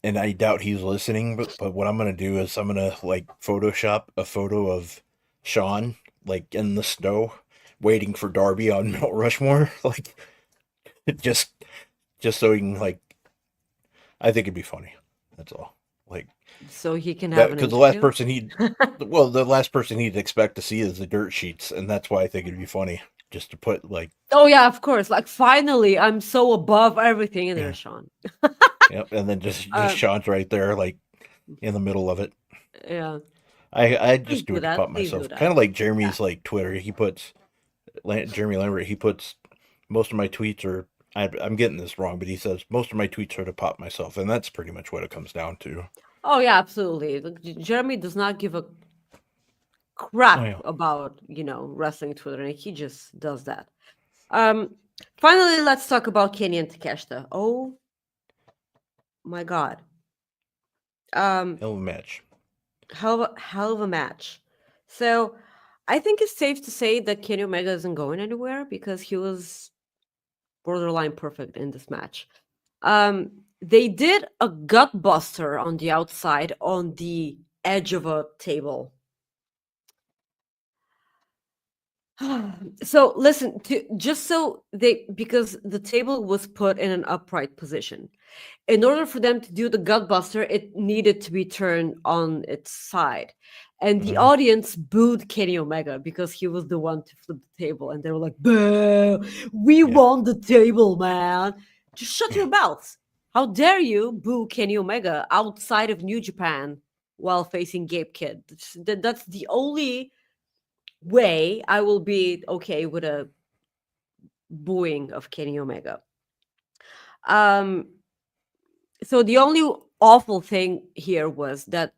and I doubt he's listening. But what I'm gonna do is I'm gonna like Photoshop a photo of Sean like in the snow, waiting for Darby on Mount Rushmore, like just just so he can like. I think it'd be funny. That's all. Like So he can that have an because the last interview. person the last person he'd expect to see is the dirt sheets, and that's why I think it'd be funny just to put like Oh yeah, of course. Like finally, I'm so above everything in there, yeah, Sean. yep, and then just Um, Sean's right there like in the middle of it. yeah. I Please just do do it to that. pop Please do myself. Kind that. of like Yeah. Jeremy's like Twitter. He puts Jeremy Lambert. He puts most of my tweets are. I'm getting this wrong, but he says most of my tweets are to pop myself, and that's pretty much what it comes down to. Oh yeah, absolutely. Look, Jeremy does not give a Oh crap yeah, about wrestling Twitter, and he just does that. Um, Finally, let's talk about Kenny and Takeshita. Oh my God. Um, hell of a match. hell of a match. So, I think it's safe to say that Kenny Omega isn't going anywhere because he was borderline perfect in this match. They did a gut buster on the outside on the edge of a table. So listen, just so they because the table was put in an upright position. In order for them to do the gutbuster, it needed to be turned on its side. And the Mhm. audience booed Kenny Omega because he was the one to flip the table. And they were like, boo, we Yeah. won the table, man. Just shut your mouths. How dare you boo Kenny Omega outside of New Japan while facing Gabe Kidd? That's the only way I will be okay with a booing of Kenny Omega. Um, so the only awful thing here was that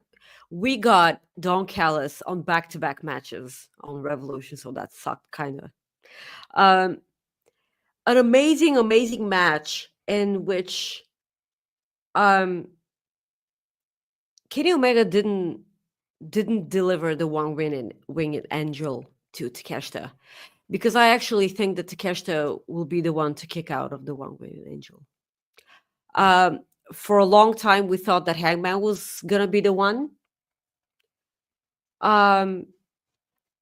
we got Don Callis on back-to-back matches on Revolution, so that sucked kind of. Um, an amazing, amazing match in which um, Kenny Omega didn't deliver the one winged angel to Takeshita because I actually think that Takeshita will be the one to kick out of the one winged angel. Um, for a long time, we thought that Hangman was gonna be the one. Um,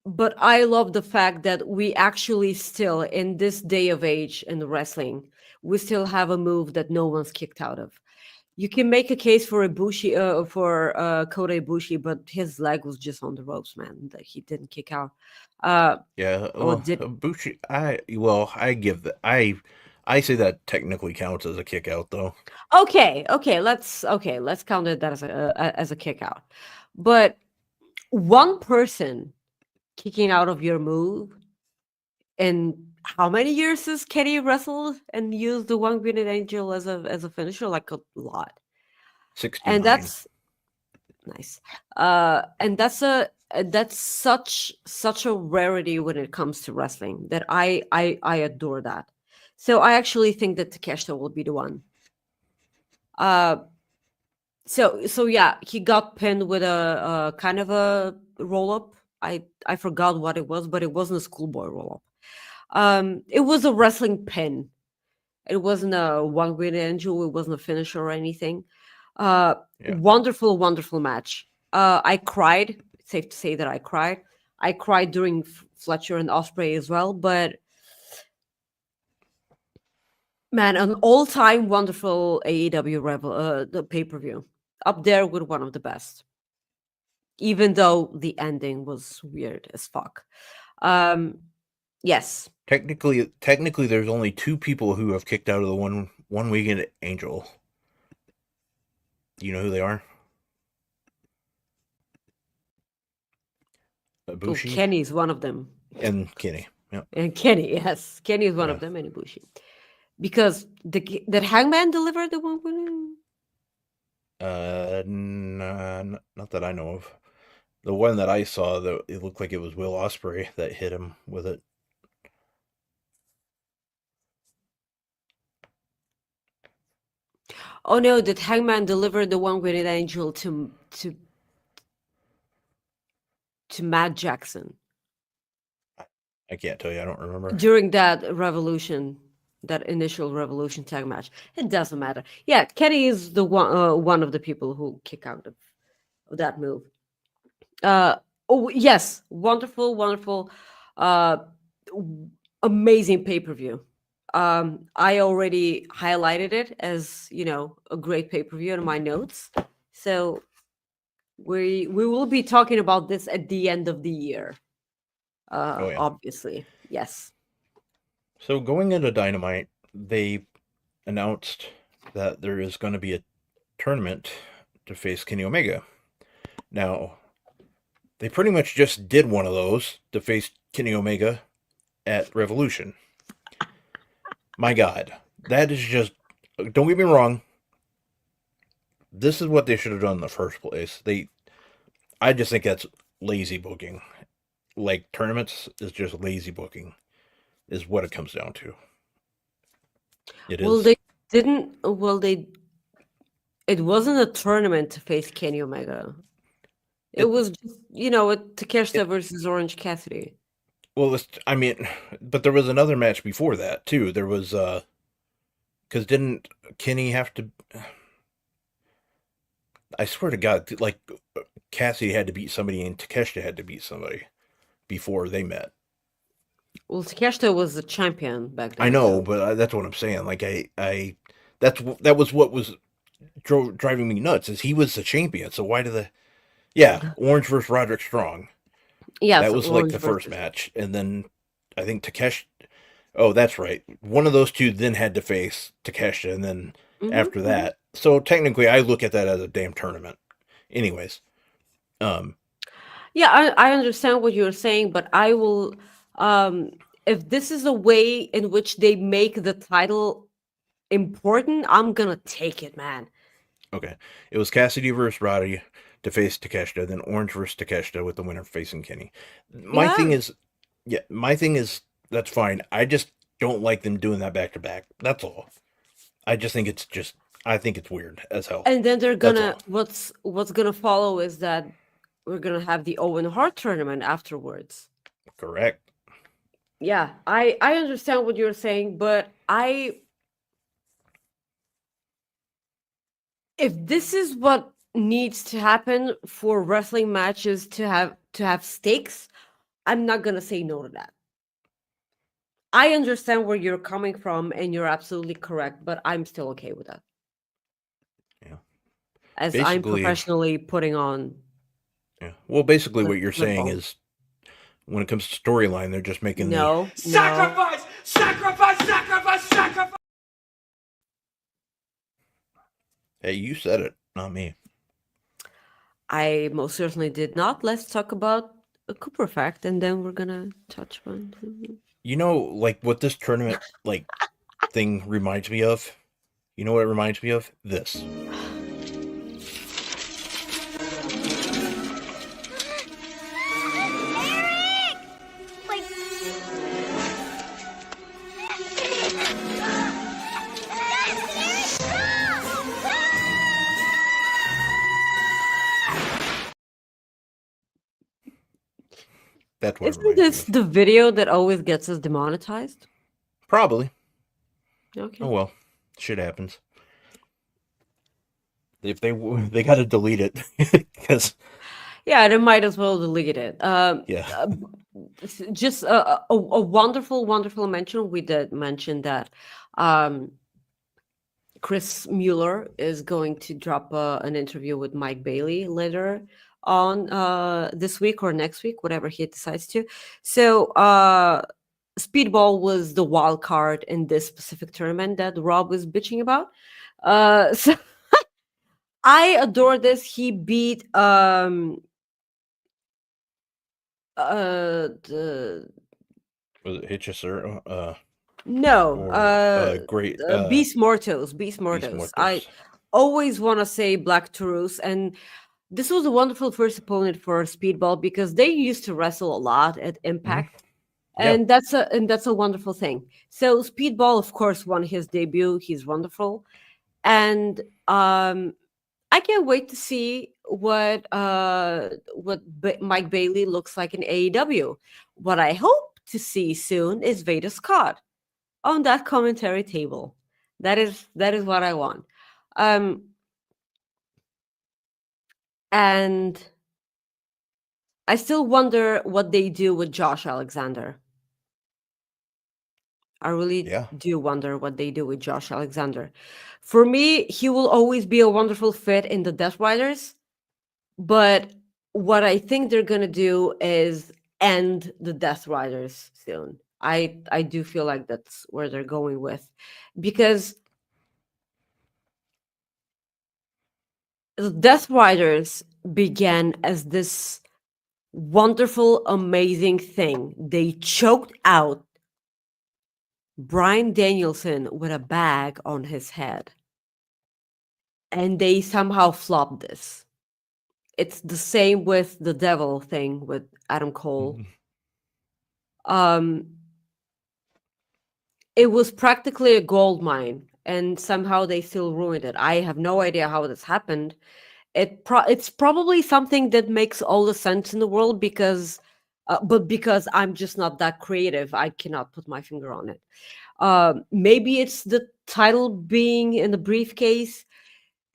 but I love the fact that we actually still, in this day of age in wrestling, we still have a move that no one's kicked out of. You can make a case for Ibushi, for Kota Ibushi, but his leg was just on the ropes, man. That he didn't kick out. Uh, Yeah. or Well, did Bushi. I give that. I say that technically counts as a kick out, though. okay, let's count it that as a kick out. But one person kicking out of your move, and how many years has Kenny wrestled and used the one grenade angel as a finisher? Like a lot. And 69. that's nice. And that's such a rarity when it comes to wrestling that I adore that. So I actually think that Takeshita will be the one. Uh, so yeah, he got pinned with a kind of a roll up. I forgot what it was, but it wasn't a schoolboy roll up. It was a wrestling pin. It wasn't a one great angel. It wasn't a finisher or anything. Yeah. Wonderful, wonderful match. I cried. It's safe to say that I cried. I cried during Fletcher and Osprey as well. But man, an all-time wonderful AEW the pay-per-view, up there with one of the best. Even though the ending was weird as fuck. Um, yes. Technically, there's only two people who have kicked out of the one weekend angel. Do you know who they are? Oh, Ibushi Kenny's one of them. and Kenny. Yeah. And Kenny, yes. Kenny is one Yeah. of them, and Ibushi. Because did Hangman deliver the one winning? Not that I know of. The one that I saw, though, it looked like it was Will Ospreay that hit him with it. Oh no, did Hangman deliver the one winning angel to Matt Jackson I can't tell you. I don't remember. during that revolution, that initial revolution tag match? It doesn't matter. Yeah, Kenny is the one of the people who kick out of that move. Uh, oh yes, wonderful, wonderful, uh, amazing pay per view. I already highlighted it as a great pay per view in my notes, so we will be talking about this at the end of the year. Oh yeah. Obviously, yes. So going into Dynamite, they announced that there is going to be a tournament to face Kenny Omega. Now, they pretty much just did one of those to face Kenny Omega at Revolution. My God, that is just. Don't get me wrong. This is what they should have done in the first place. I just think that's lazy booking. Like tournaments is just lazy booking, is what it comes down to. It Well, is. they didn't. Well, they. It wasn't a tournament to face Kenny Omega. It It. was just a Takeshita It. versus Orange Cassidy. Well, I mean, but there was another match before that too. There was because didn't Kenny have to? I swear to God, like Cassidy had to beat somebody and Takeshita had to beat somebody before they met. Well, Takeshita was the champion back I then, know, so but that's what I'm saying. Like that was what was driving me nuts. Is he was the champion? So why did the yeah Orange versus Roderick Strong? yes, That was like Orange the first versus. match, and then I think Takesh. Oh, that's right. One of those two then had to face Takeshita, and then Hmm, after hmm. that, so technically, I look at that as a damn tournament. Anyways, um, Yeah, I understand what you're saying, but I will. Um, if this is a way in which they make the title important, I'm gonna take it, man. okay, it was Cassidy versus Roddy to face Takeshita, then Orange versus Takeshita with the winner facing Kenny. My thing Yeah, is, yeah, my thing is that's fine. I just don't like them doing that back to back. That's all. I just think it's just I think it's weird as hell. and then they're That's gonna all. what's gonna follow is that we're gonna have the Owen Hart tournament afterwards. Correct. Yeah, I understand what you're saying, but I if this is what needs to happen for wrestling matches to have stakes, I'm not gonna say no to that. I understand where you're coming from, and you're absolutely correct, but I'm still okay with that. Yeah. As I'm Basically, professionally putting on yeah. Well, basically, what you're saying football. is when it comes to storyline, they're just making the No, no. Sacrifice! Sacrifice! Sacrifice! Sacrifice! hey, you said it, not me. I most certainly did not. Let's talk about a Cooper fact, and then we're gonna touch on. You know, like what this tournament like thing reminds me of. You know what it reminds me of? This. Like, That's what it Isn't reminds me this of. the video that always gets us demonetized? Probably. Oh Okay. well, shit happens. If they got to delete it because Yeah, they might as well delete it. yeah, Just a wonderful, wonderful mention. We did mention that um, Chris Mueller is going to drop an interview with Mike Bailey later on this week or next week, whatever he decides to. So, Speedball was the wild card in this specific tournament that Rob was bitching about. So I adore this. He beat the was it Hitchhiker? no Or great Beast Beast Mortos. I Mortos. always want to say Black Taurus, and this was a wonderful first opponent for Speedball because they used to wrestle a lot at Hmm. Impact, Yeah, and that's a wonderful thing. So Speedball, of course, won his debut. He's wonderful, and I can't wait to see Mike Bailey looks like in AEW. What I hope to see soon is Veda Scott on that commentary table. That is what I want. Um, and I still wonder what they do with Josh Alexander. I really yeah, do wonder what they do with Josh Alexander. For me, he will always be a wonderful fit in the Death Riders, but what I think they're gonna do is end the Death Riders soon. I do feel like that's where they're going with, because the Death Riders began as this wonderful, amazing thing. They choked out Brian Danielson with a bag on his head, and they somehow flopped this. It's the same with the devil thing with Adam Cole. mhm, Um, it was practically a gold mine, and somehow they still ruined it. I have no idea how this happened. It's probably something that makes all the sense in the world because, but because I'm just not that creative, I cannot put my finger on it. Maybe it's the title being in the briefcase.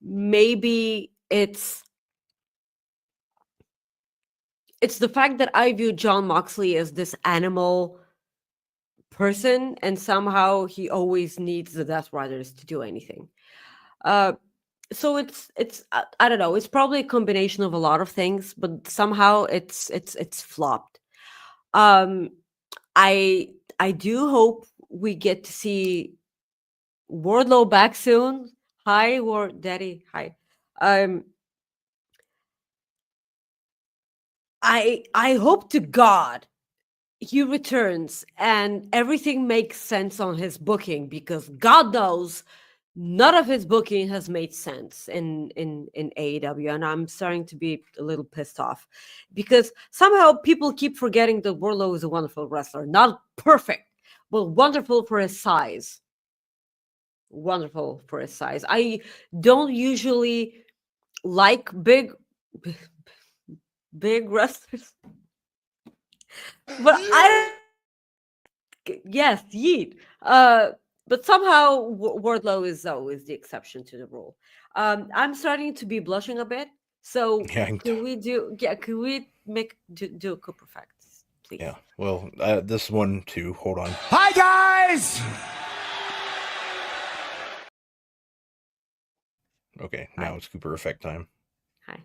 Maybe it's the fact that I view John Moxley as this animal person, and somehow he always needs the Death Riders to do anything. So I don't know. It's probably a combination of a lot of things, but somehow it's flopped. Um, I do hope we get to see Wardlow back soon. Hi, Ward Daddy. Hi. Um, I hope to God he returns and everything makes sense on his booking, because God knows none of his booking has made sense in AEW, and I'm starting to be a little pissed off because somehow people keep forgetting that Wardlow is a wonderful wrestler, not perfect, but wonderful for his size. Wonderful for his size. I don't usually like big wrestlers, but yes, yeet. But somehow Wardlow is always the exception to the rule. I'm starting to be blushing a bit. So Yeah, can we do? Yeah, can we do a Cooper facts, please? yeah. Well, this one too. Hold on. Hi, guys! Okay, now Hi. it's Cooper effect time. Hi.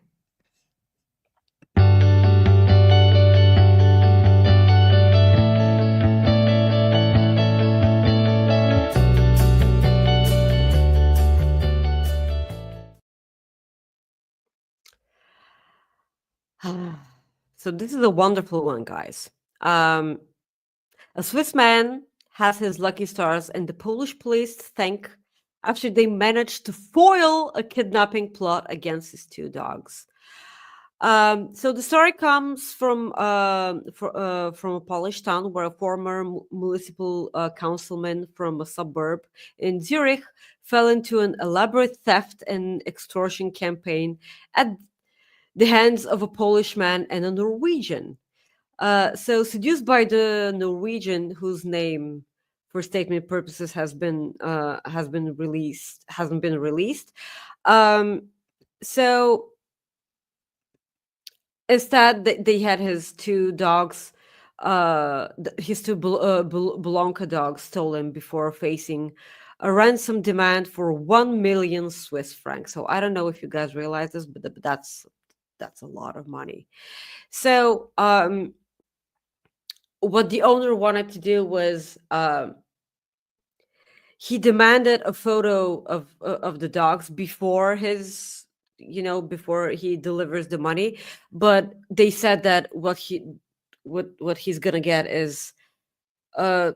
So this is a wonderful one, guys. A Swiss man has his lucky stars, and the Polish police think after they managed to foil a kidnapping plot against his two dogs. So the story comes from from a Polish town where a former municipal councilman from a suburb in Zurich fell into an elaborate theft and extortion campaign at the hands of a Polish man and a Norwegian. So seduced by the Norwegian, whose name, for statement purposes, hasn't been released. Um, so instead, they had his two dogs, his two Blanca dogs, stolen before facing a ransom demand for 1 million Swiss francs. So I don't know if you guys realize this, but that's a lot of money. So what the owner wanted to do was he demanded a photo of the dogs before his before he delivers the money, but they said that what he's gonna get is uh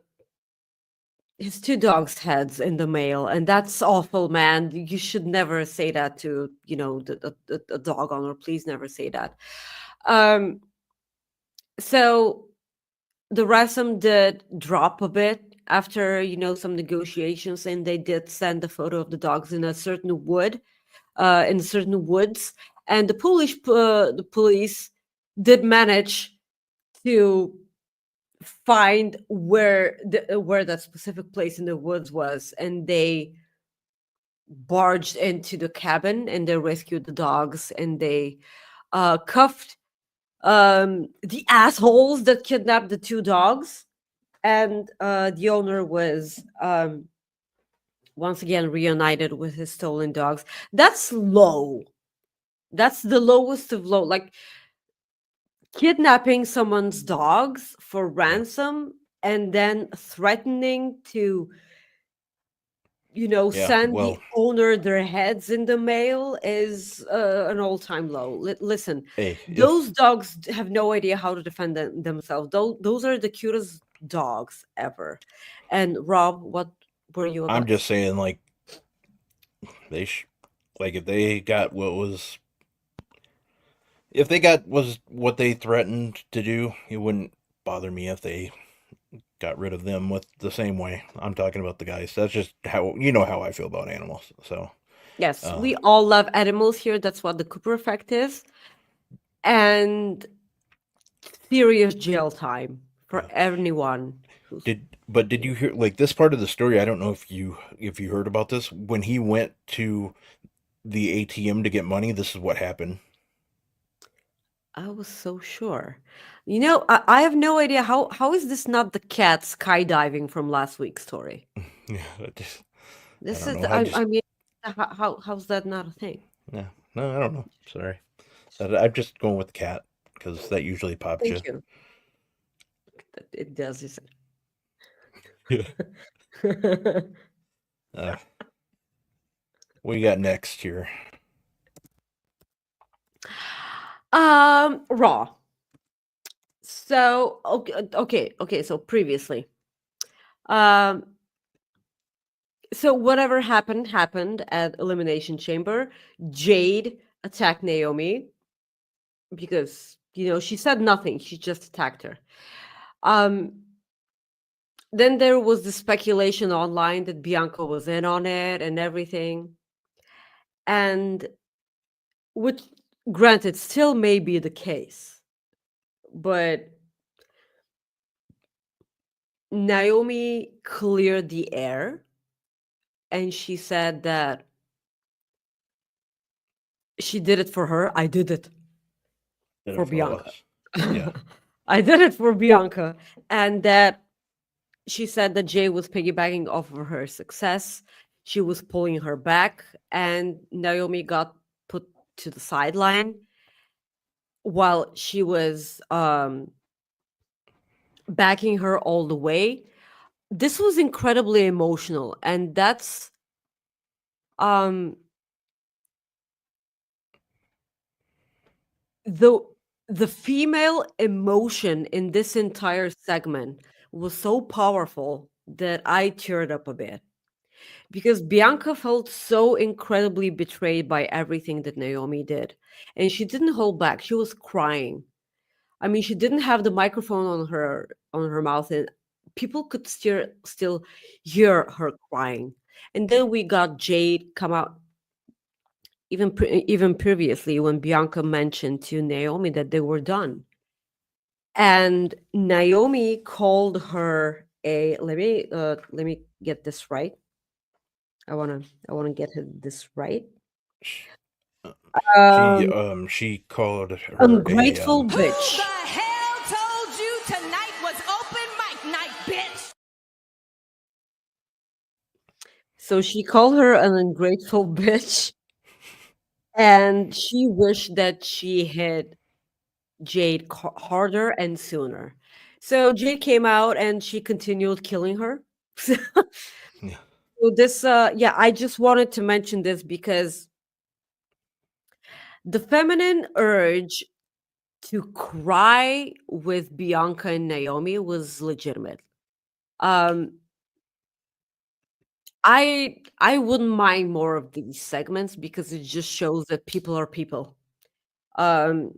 his two dogs heads in the mail, and that's awful, man. You should never say that to the dog owner. Please never say that. So the ransom did drop a bit after some negotiations, and they did send a photo of the dogs in a certain woods, and the police did manage to find where that specific place in the woods was, and they barged into the cabin and they rescued the dogs, and they cuffed the assholes that kidnapped the two dogs, and the owner was once again reunited with his stolen dogs. That's low. That's the lowest of low. Like kidnapping someone's dogs for ransom and then threatening to send the owner their heads in the mail is an all-time low. Listen, Hey, those dogs have no idea how to defend themselves. Those are the cutest dogs ever. And Rob, what were you about? I'm just saying, like, if they got was what they threatened to do, it wouldn't bother me if they got rid of them with the same way. I'm talking about the guys. That's just how how I feel about animals. So yes, we all love animals here. That's what the Cooper effect is, and serious jail time for anyone. Did you hear like this part of the story? I don't know if you heard about this. When he went to the ATM to get money, this is what happened. I was so sure. I have no idea how is this not the cat skydiving from last week's story? Yeah, I This don't is know. I mean, how's that not a thing? Yeah, no, I don't know. Sorry. I'm just going with the cat because that usually pops Thank you. you. It does. Yeah. Uh, what you got next here? Raw. So okay. So previously, um, so whatever happened at Elimination Chamber. Jade attacked Naomi because she said nothing. She just attacked her. Um, then there was the speculation online that Bianca was in on it and everything, and which, granted, still may be the case, but Naomi cleared the air and she said that she did it for her. I did it Did for it for Bianca. us. Yeah. I did it for Bianca. And that she said that Jay was piggybacking off of her success. She was pulling her back, and Naomi got put to the sideline while she was backing her all the way. This was incredibly emotional, and that's um the the female emotion in this entire segment was so powerful that I teared up a bit because Bianca felt so incredibly betrayed by everything that Naomi did, and she didn't hold back. She was crying. I mean, she didn't have the microphone on her mouth, and people could still hear her crying. And then we got Jade come out even previously when Bianca mentioned to Naomi that they were done. And Naomi called her a let me get this right. I wanna get this right. Sh- Um, she called her a ungrateful Who bitch. the hell told you tonight was open mic night, bitch? So she called her an ungrateful bitch, and she wished that she hit Jade harder and sooner. So Jade came out and she continued killing her. So yeah. this, yeah, I just wanted to mention this because the feminine urge to cry with Bianca and Naomi was legitimate. Um, I wouldn't mind more of these segments because it just shows that people are people. Um,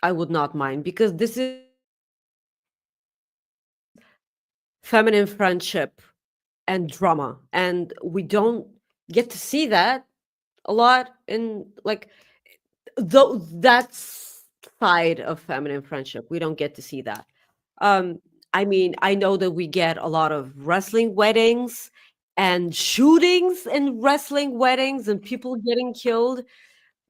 I would not mind because this is feminine friendship and drama, and we don't get to see that a lot in like though that side of feminine friendship. We don't get to see that. Um, I mean, I know that we get a lot of wrestling weddings and shootings in wrestling weddings and people getting killed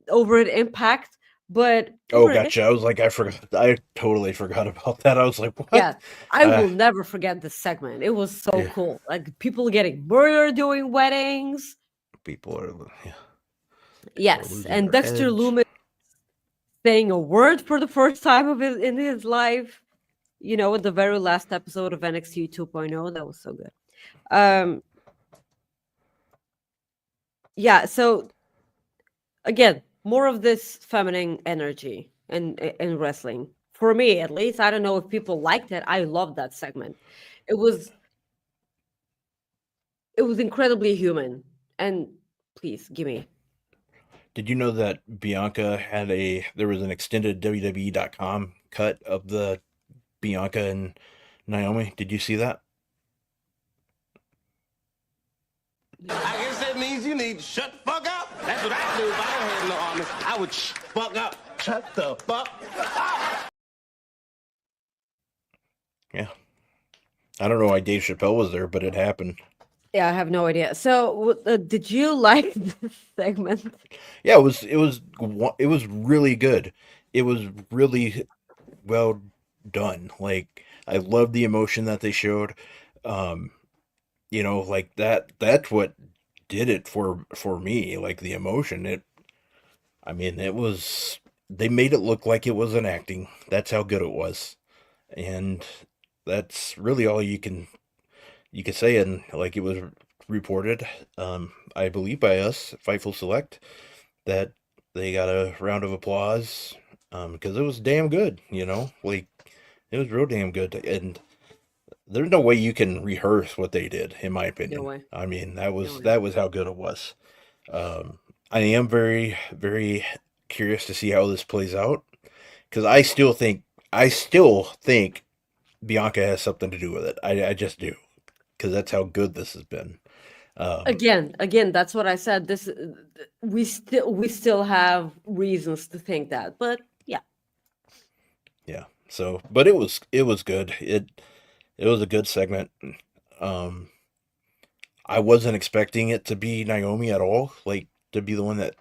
over an impact, but Oh, over it, gotcha. I was like, I forgot. I totally forgot about that. I was like, what? yeah, I Uh, will never forget this segment. It was so yeah. cool. Like people getting murdered doing weddings. People are, yeah, people are Yes, losing and their Dexter heads. Loomis saying a word for the first time in his life. At the very last episode of NXT 2.0, that was so good. Um, yeah. So again, more of this feminine energy in wrestling for me, at least. I don't know if people liked it. I love that segment. It was it was incredibly human. And please give me. Did you know that Bianca there was an extended WWE.com cut of the Bianca and Naomi? Did you see that? I guess that means you need to shut the fuck up. That's what I do if I don't have no army. I would fuck up. Shut the fuck up. Yeah. I don't know why Dave Chappelle was there, but it happened. Yeah, I have no idea. So, did you like this segment? Yeah, it was really good. It was really well done. Like I loved the emotion that they showed. Um, like that's what did it for me, like the emotion. I mean, it was they made it look like it was an acting. That's how good it was. And that's really all you can say. And like it was reported, I believe by us, Fightful Select, that they got a round of applause because it was damn good, like it was real damn good. And there's no way you can rehearse what they did, in my No opinion. way. I mean, No way. that was how good it was. I am very, very curious to see how this plays out because I still think Bianca has something to do with it. I just do because that's how good this has been. Um, Again, that's what I said. We still have reasons to think that, but yeah, yeah. So, but it was good. It was a good segment. Um, I wasn't expecting it to be Naomi at all, like to be the one that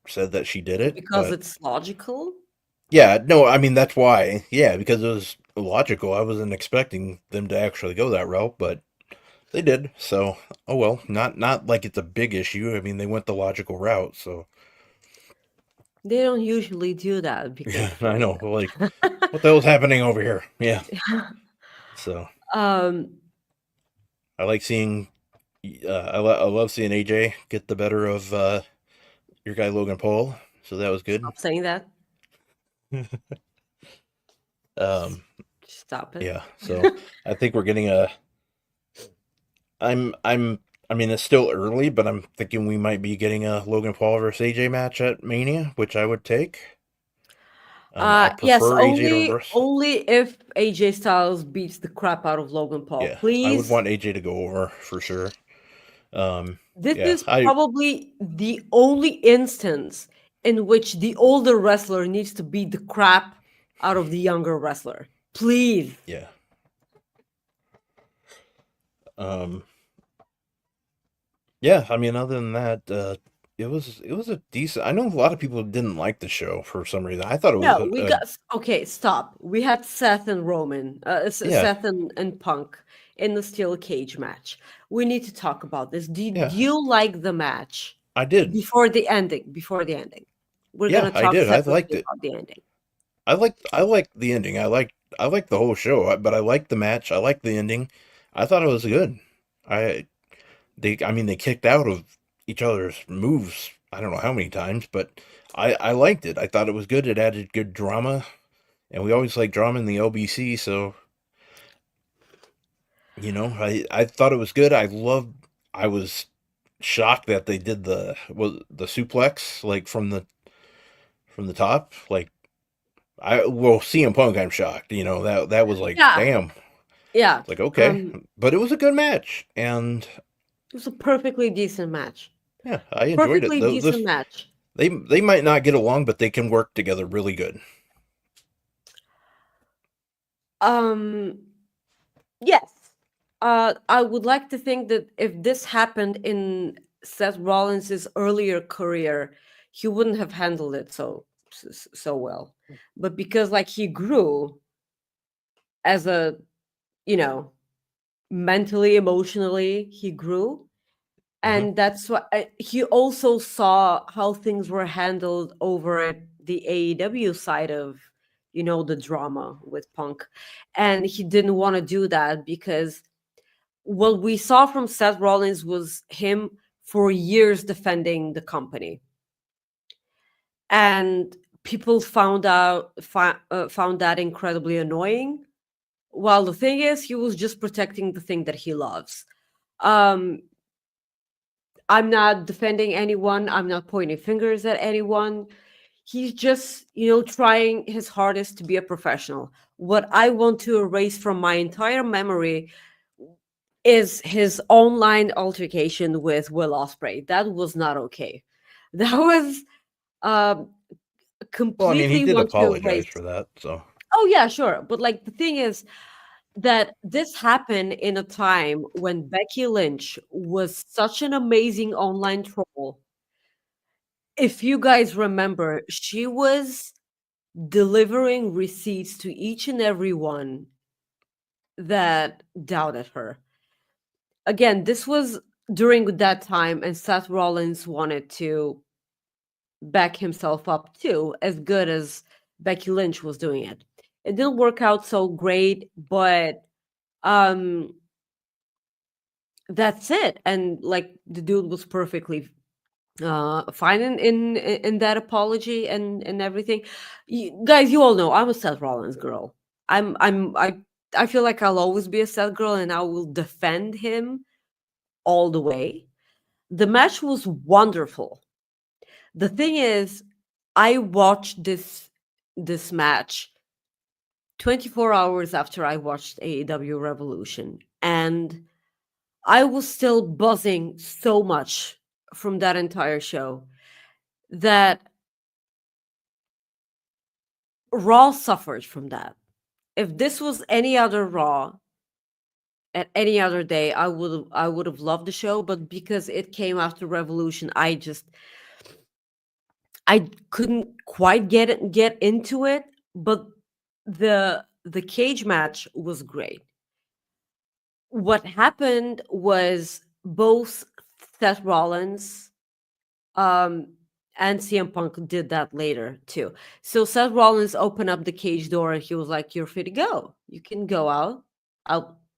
said that she did it. because But it's logical. yeah, no, I mean that's why. Yeah, because it was logical. I wasn't expecting them to actually go that route, but they did. So, oh well, not like it's a big issue. I mean, they went the logical route. So, They don't usually do that yeah, because I know. Like, what the hell's happening over here? Yeah. So, um I like seeing. I love seeing AJ get the better of your guy Logan Paul. So that was good. stop saying that. Um, Stop it. yeah. So I think we're getting a. I mean, it's still early, but I'm thinking we might be getting a Logan Paul versus AJ match at Mania, which I would take. I Yes, prefer AJ to only versus. only if AJ Styles beats the crap out of Logan Paul. Yeah, I would Please. want AJ to go over for sure. This Yeah, is probably the only instance in which the older wrestler needs to beat the crap out of the younger wrestler. Please. yeah. Um, yeah. I mean, other than that, it was a decent. I know a lot of people didn't like the show for some reason. I thought it was No, we a got okay. Stop. We had Seth and Roman, yeah, Seth and Punk in the steel cage match. We need to talk about this. Did yeah. you like the match I did. before the ending? Before the ending, we're Yeah, gonna I talk did. I liked separately it. about the ending. I liked the ending. I liked the whole show, but I liked the match. I liked the ending. I thought it was good. I I mean they kicked out of each other's moves. I don't know how many times, but I liked it. I thought it was good. It added good drama, and we always like drama in the LBC, so I thought it was good. I was shocked that they did the suplex like from the top. Like CM Punk I'm shocked. That was like Yeah, damn. yeah. Like, okay. But it was a good match. And It was a perfectly decent match. yeah, I enjoyed it. Perfectly decent match. They might not get along, but they can work together really good. Um, yes. I would like to think that if this happened in Seth Rollins's earlier career, he wouldn't have handled it so well. But because like he grew as a, you know, mentally, emotionally, he grew. Hmm. And that's why he also saw how things were handled over at the AEW side of, the drama with Punk. And he didn't want to do that because what we saw from Seth Rollins was him for years defending the company. And people found that incredibly annoying. While the thing is, he was just protecting the thing that he loves. Um, I'm not defending anyone. I'm not pointing fingers at anyone. He's just, trying his hardest to be a professional. What I want to erase from my entire memory is his online altercation with Will Ospreay. That was not okay. That was um, Well, I mean, he completely did want to apologize erase. for that, so Oh yeah, sure. But like the thing is, that this happened in a time when Becky Lynch was such an amazing online troll. If you guys remember, she was delivering receipts to each and every one that doubted her. Again, this was during that time, and Seth Rollins wanted to back himself up too, as good as Becky Lynch was doing it. It didn't work out so great, but um that's it. And like the dude was perfectly fine in that apology and everything. Guys, you all know I'm a Seth Rollins girl. I feel like I'll always be a Seth girl, and I will defend him all the way. The match was wonderful. The thing is, I watched this match 24 hours after I watched AEW Revolution, and I was still buzzing so much from that entire show that Raw suffered from that. If this was any other Raw at any other day, I would have loved the show, but because it came after Revolution, I couldn't quite get into it. But the cage match was great. What happened was both Seth Rollins um and CM Punk did that later too. So Seth Rollins opened up the cage door and he was like, "You're free to go. You can go out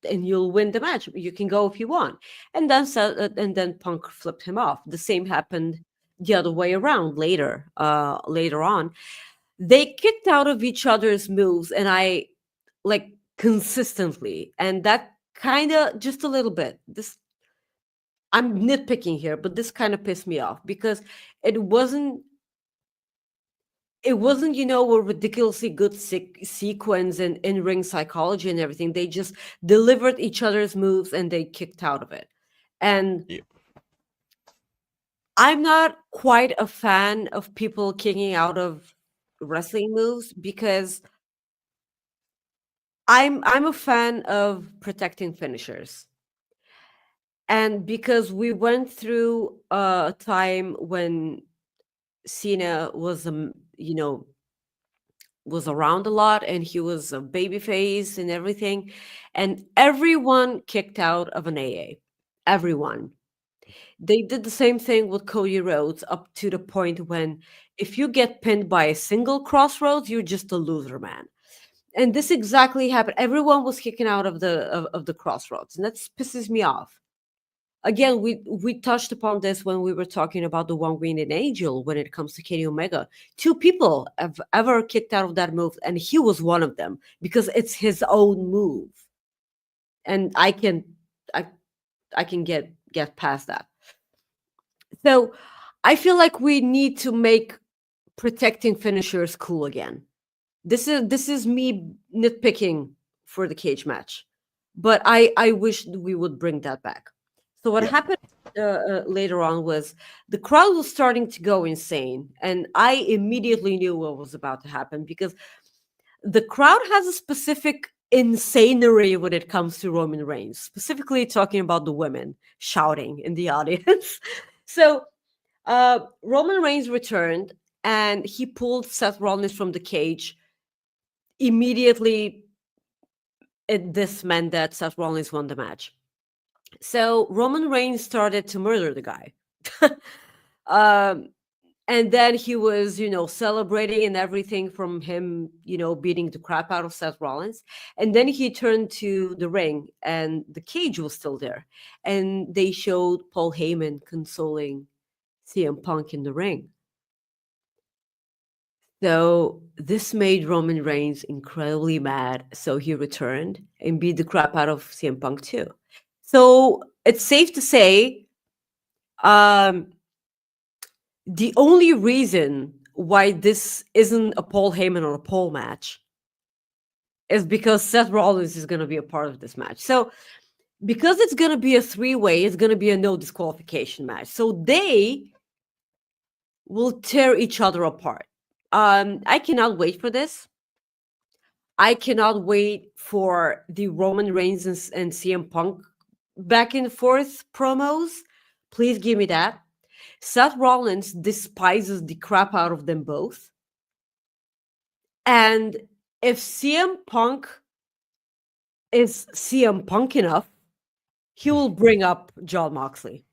and you'll win the match. You can go if you want." And then Punk flipped him off. The same happened the other way around later on. They kicked out of each other's moves, and I like consistently, and that kind of just a little bit. This I'm nitpicking here, but this kind of pissed me off because it wasn't a ridiculously good sequence and in-ring psychology and everything. They just delivered each other's moves and they kicked out of it. And Yeah. I'm not quite a fan of people kicking out of wrestling moves because I'm a fan of protecting finishers. And because we went through a time when Cena was around a lot, and he was a babyface and everything, and everyone kicked out of an AA. Everyone. They did the same thing with Cody Rhodes up to the point when if you get pinned by a single crossroads, you're just a loser, man. And this exactly happened. Everyone was kicking out of the crossroads, and that pisses me off. Again, we touched upon this when we were talking about the One Green and Angel when it comes to Kenny Omega. Two people have ever kicked out of that move, and he was one of them because it's his own move. And I can get past that. So I feel like we need to make protecting finishers cool again. This is me nitpicking for the cage match, but I wish we would bring that back. So what Yeah. happened later on was the crowd was starting to go insane, and I immediately knew what was about to happen because the crowd has a specific insanery when it comes to Roman Reigns, specifically talking about the women shouting in the audience. So Roman Reigns returned and he pulled Seth Rollins from the cage. Immediately, this meant that Seth Rollins won the match. So Roman Reigns started to murder the guy. um, and then he was, celebrating and everything from him, beating the crap out of Seth Rollins. And then he turned to the ring and the cage was still there. And they showed Paul Heyman consoling CM Punk in the ring. So this made Roman Reigns incredibly mad. So he returned and beat the crap out of CM Punk too. So it's safe to say the only reason why this isn't a Paul Heyman or a Paul match is because Seth Rollins is going to be a part of this match. So because it's going to be a three-way, it's going to be a no disqualification match. So they will tear each other apart. I cannot wait for this. I cannot wait for the Roman Reigns and CM Punk back and forth promos. Please give me that. Seth Rollins despises the crap out of them both. And if CM Punk is CM Punk enough, he will bring up John Moxley.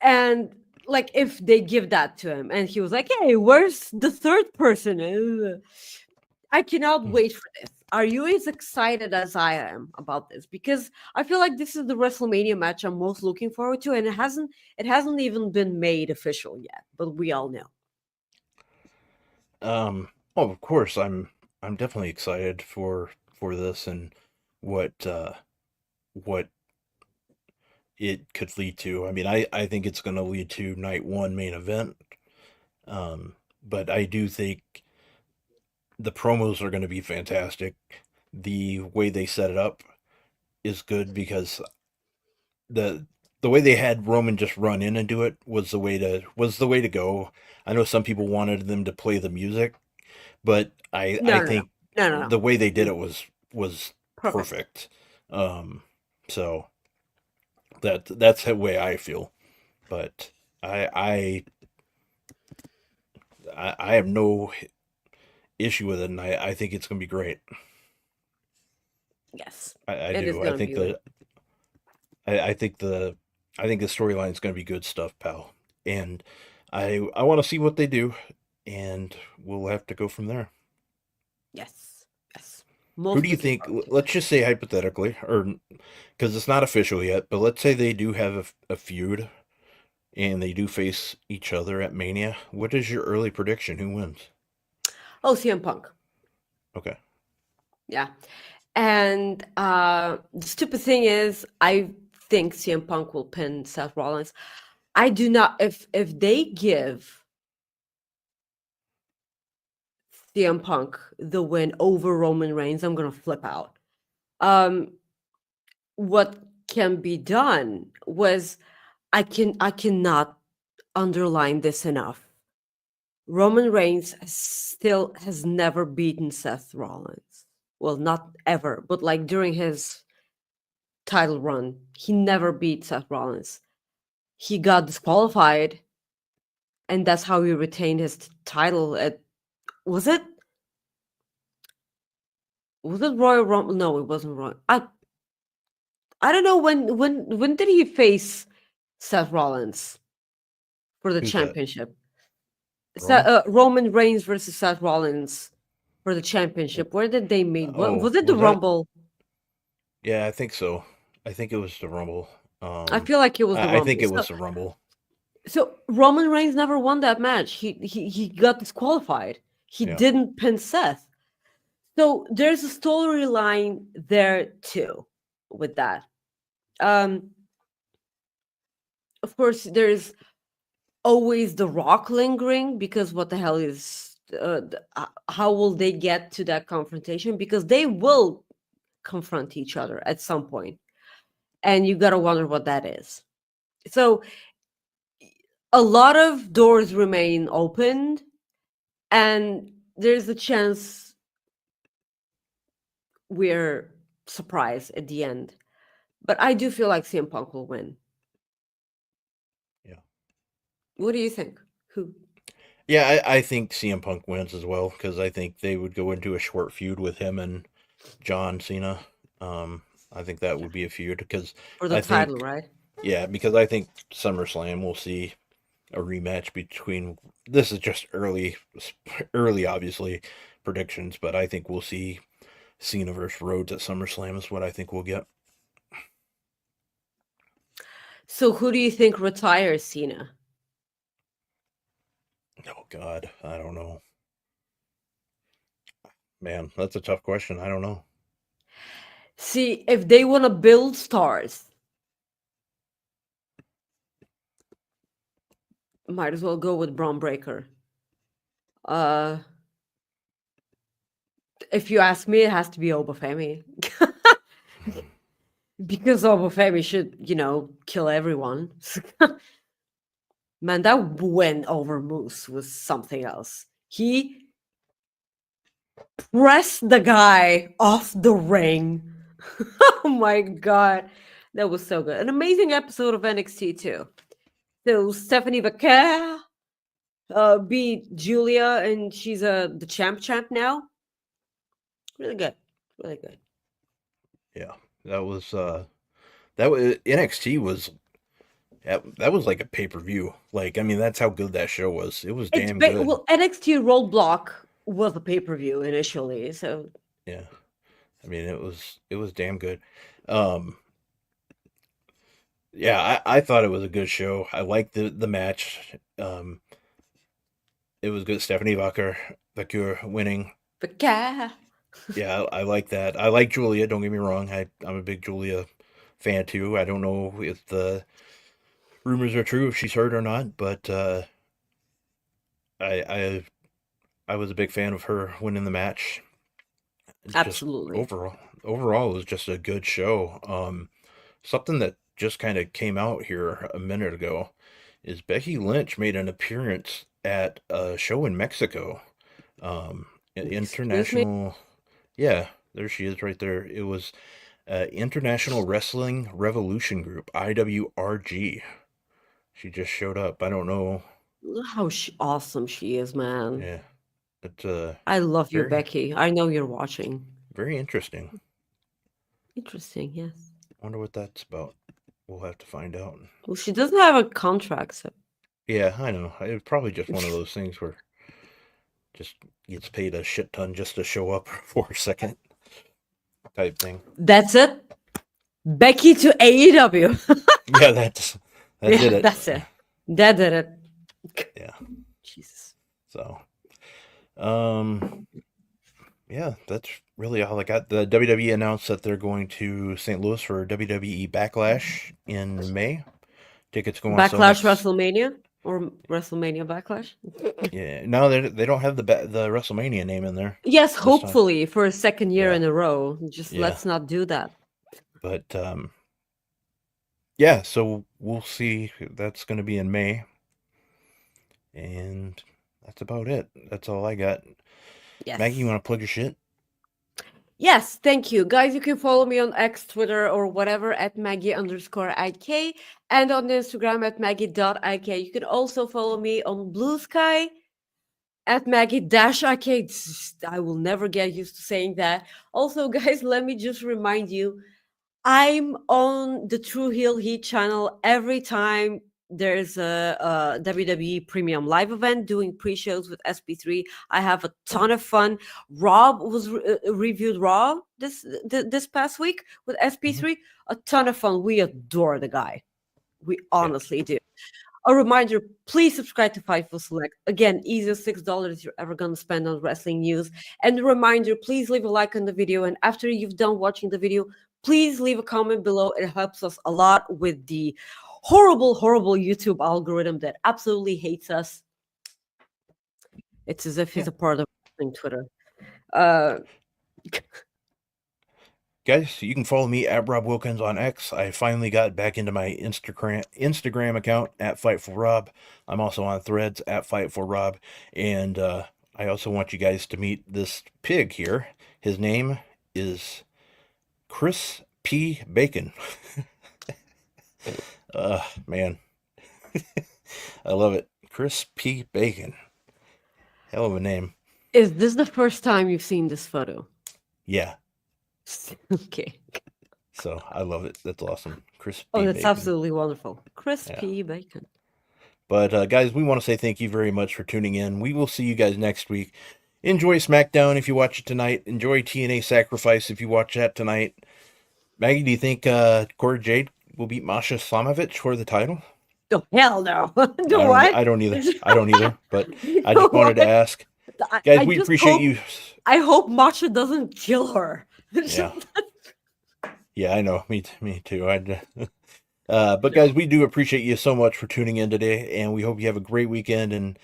And like if they give that to him and he was like, hey, where's the third person? I cannot wait for this. Are you as excited as I am about this? Because I feel like this is the WrestleMania match I'm most looking forward to, and it hasn't even been made official yet, but we all know. Oh, of course, I'm definitely excited for this and what what it could lead to. I mean, I think it's going to lead to night one main event. But I do think the promos are going to be fantastic. The way they set it up is good because the the way they had Roman just run in and do it was the way to go. I know some people wanted them to play the music, but I No, no, no, think no, no, no. the way they did it was Perfect. perfect. So that's the way I feel. But I I I have no issue with it, and I think it's going to be great. Yes, I it is do. I gonna think be good. I think the storyline is going to be good stuff, pal. And I want to see what they do, and we'll have to go from there. Yes, yes. Who do Most you looking think? forward to. Let's just say hypothetically, or because it's not official yet, but let's say they do have a feud and they do face each other at Mania. What is your early prediction? Who wins? Oh, CM Punk. Okay. Yeah. And the stupid thing is, I think CM Punk will pin Seth Rollins. I do not. If they give CM Punk the win over Roman Reigns, I'm gonna flip out. Um, what can be done was I cannot underline this enough. Roman Reigns still has never beaten Seth Rollins. Well, not ever, but like during his title run, he never beat Seth Rollins. He got disqualified, and that's how he retained his title. At was it Royal Rumble? No, it wasn't Royal. I don't know when did he face Seth Rollins for the Who's that? championship? Roman? Roman Reigns versus Seth Rollins for the championship. Where did they meet? What Oh, was it? The was that? Rumble? Yeah, I think so. I think it was the Rumble. I feel like it was the I think Rumble. it was the Rumble. So Roman Reigns never won that match. He got disqualified. He Yeah. didn't pin Seth. So there's a storyline there too with that. Um, of course, there's always the Rock lingering because what the hell is how will they get to that confrontation? Because they will confront each other at some point, and you gotta wonder what that is. So a lot of doors remain opened, and there's a chance we're surprised at the end. But I do feel like CM Punk will win. Yeah. What do you think? Who? Yeah, I think CM Punk wins as well because I think they would go into a short feud with him and John Cena. I think that Yeah. would be a feud because For the I title, think, right? yeah, because I think SummerSlam we'll see a rematch between. This is just early, obviously predictions, but I think we'll see Cena versus Rhodes at SummerSlam is what I think we'll get. So who do you think retires Cena? Oh God, I don't know, man. That's a tough question. I don't know. See, if they want to build stars, might as well go with Braun Breaker. Uh, if you ask me, it has to be Obafemi. Because Obafemi should, kill everyone. Man, that win over Moose was something else. He press the guy off the ring. Oh my god, that was so good. An amazing episode of NXT too. So Stephanie Vaquer beat Julia, and she's the champ now. Really good, really good. Yeah, that was NXT was that was like a pay-per-view. Like, I mean, that's how good that show was. It was damn good. Well, NXT Roadblock was a pay-per-view initially, so Yeah, I mean, it was damn good. Um, yeah, I thought it was a good show. I liked the match. It was good. Stephanie Vaquer winning. Vaquer. Yeah, I like that. I like Julia. Don't get me wrong. I'm a big Julia fan too. I don't know if the rumors are true, if she's hurt or not, but I I was a big fan of her winning the match. Just Absolutely. overall, it was just a good show. Something that just kind of came out here a minute ago is Becky Lynch made an appearance at a show in Mexico. Excuse me? International, yeah, there she is right there. It was International Wrestling Revolution Group, IWRG. She just showed up. I don't know. Look how awesome she is, man. Yeah, it's I love you, very Becky. I know you're watching. very interesting. Interesting, yes. Wonder what that's about. We'll have to find out. Well, she doesn't have a contract, so Yeah, I know. It's probably just one of those things where just gets paid a shit ton just to show up for a second type thing. that's it. Becky to AEW. Yeah, that did it. That's it. That did it. Yeah. Jesus. So, yeah, that's really all I got. The WWE announced that they're going to St. Louis for WWE Backlash in May. Tickets go on sale Backlash next. WrestleMania or WrestleMania Backlash? Yeah, no, they don't have the WrestleMania name in there. Yes, time. hopefully for a second year Yeah. in a row. Just Yeah. let's not do that. But yeah, so we'll see. That's going to be in May. And that's about it. That's all I got. Yes. Maggie, you want to plug your shit? Yes, thank you. Guys, you can follow me on X, Twitter, or whatever at Maggie_IK and on Instagram at Maggie.IK. You can also follow me on Blue Sky at Maggie-IK. I will never get used to saying that. Also, guys, let me just remind you, I'm on the True Heel Heat channel every time there's a WWE Premium Live event doing pre-shows with SP3. I have a ton of fun. Rob was reviewed Raw this past week with SP3. A ton of fun. We adore the guy. We honestly do. A reminder, please subscribe to Fightful Select. Again, easiest $6 you're ever going to spend on wrestling news. And a reminder, please leave a like on the video. And after you've done watching the video, please leave a comment below. It helps us a lot with the horrible, horrible YouTube algorithm that absolutely hates us. It's as if he's a part of Twitter. Guys, you can follow me at Rob Wilkins on X. I finally got back into my Instagram account at FightfulRob. I'm also on Threads at FightfulRob. And I also want you guys to meet this pig here. His name is Chris P. Bacon. Man. I love it. Chris P. Bacon. Hell of a name. Is this the first time you've seen this photo? Yeah. Okay. So I love it. That's awesome. Chris P. Oh, that's Bacon. absolutely wonderful. Chris Yeah. P. Bacon. But guys, we want to say thank you very much for tuning in. We will see you guys next week. Enjoy SmackDown if you watch it tonight. Enjoy TNA Sacrifice if you watch that tonight. Maggie, do you think Cora Jade will beat Masha Slamovich for the title? Oh, hell no. I don't either. But I just wanted to ask. Guys, we appreciate you. I hope Masha doesn't kill her. Yeah. Yeah, I know. Me too. But guys, we do appreciate you so much for tuning in today, and we hope you have a great weekend, and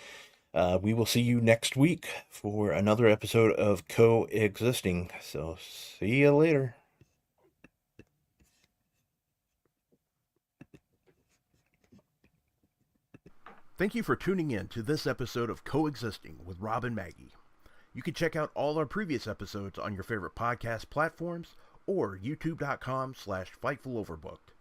we will see you next week for another episode of Coexisting. So see you later. Thank you for tuning in to this episode of Coexisting with Rob and Maggie. You can check out all our previous episodes on your favorite podcast platforms or youtube.com/FightfulOverbooked.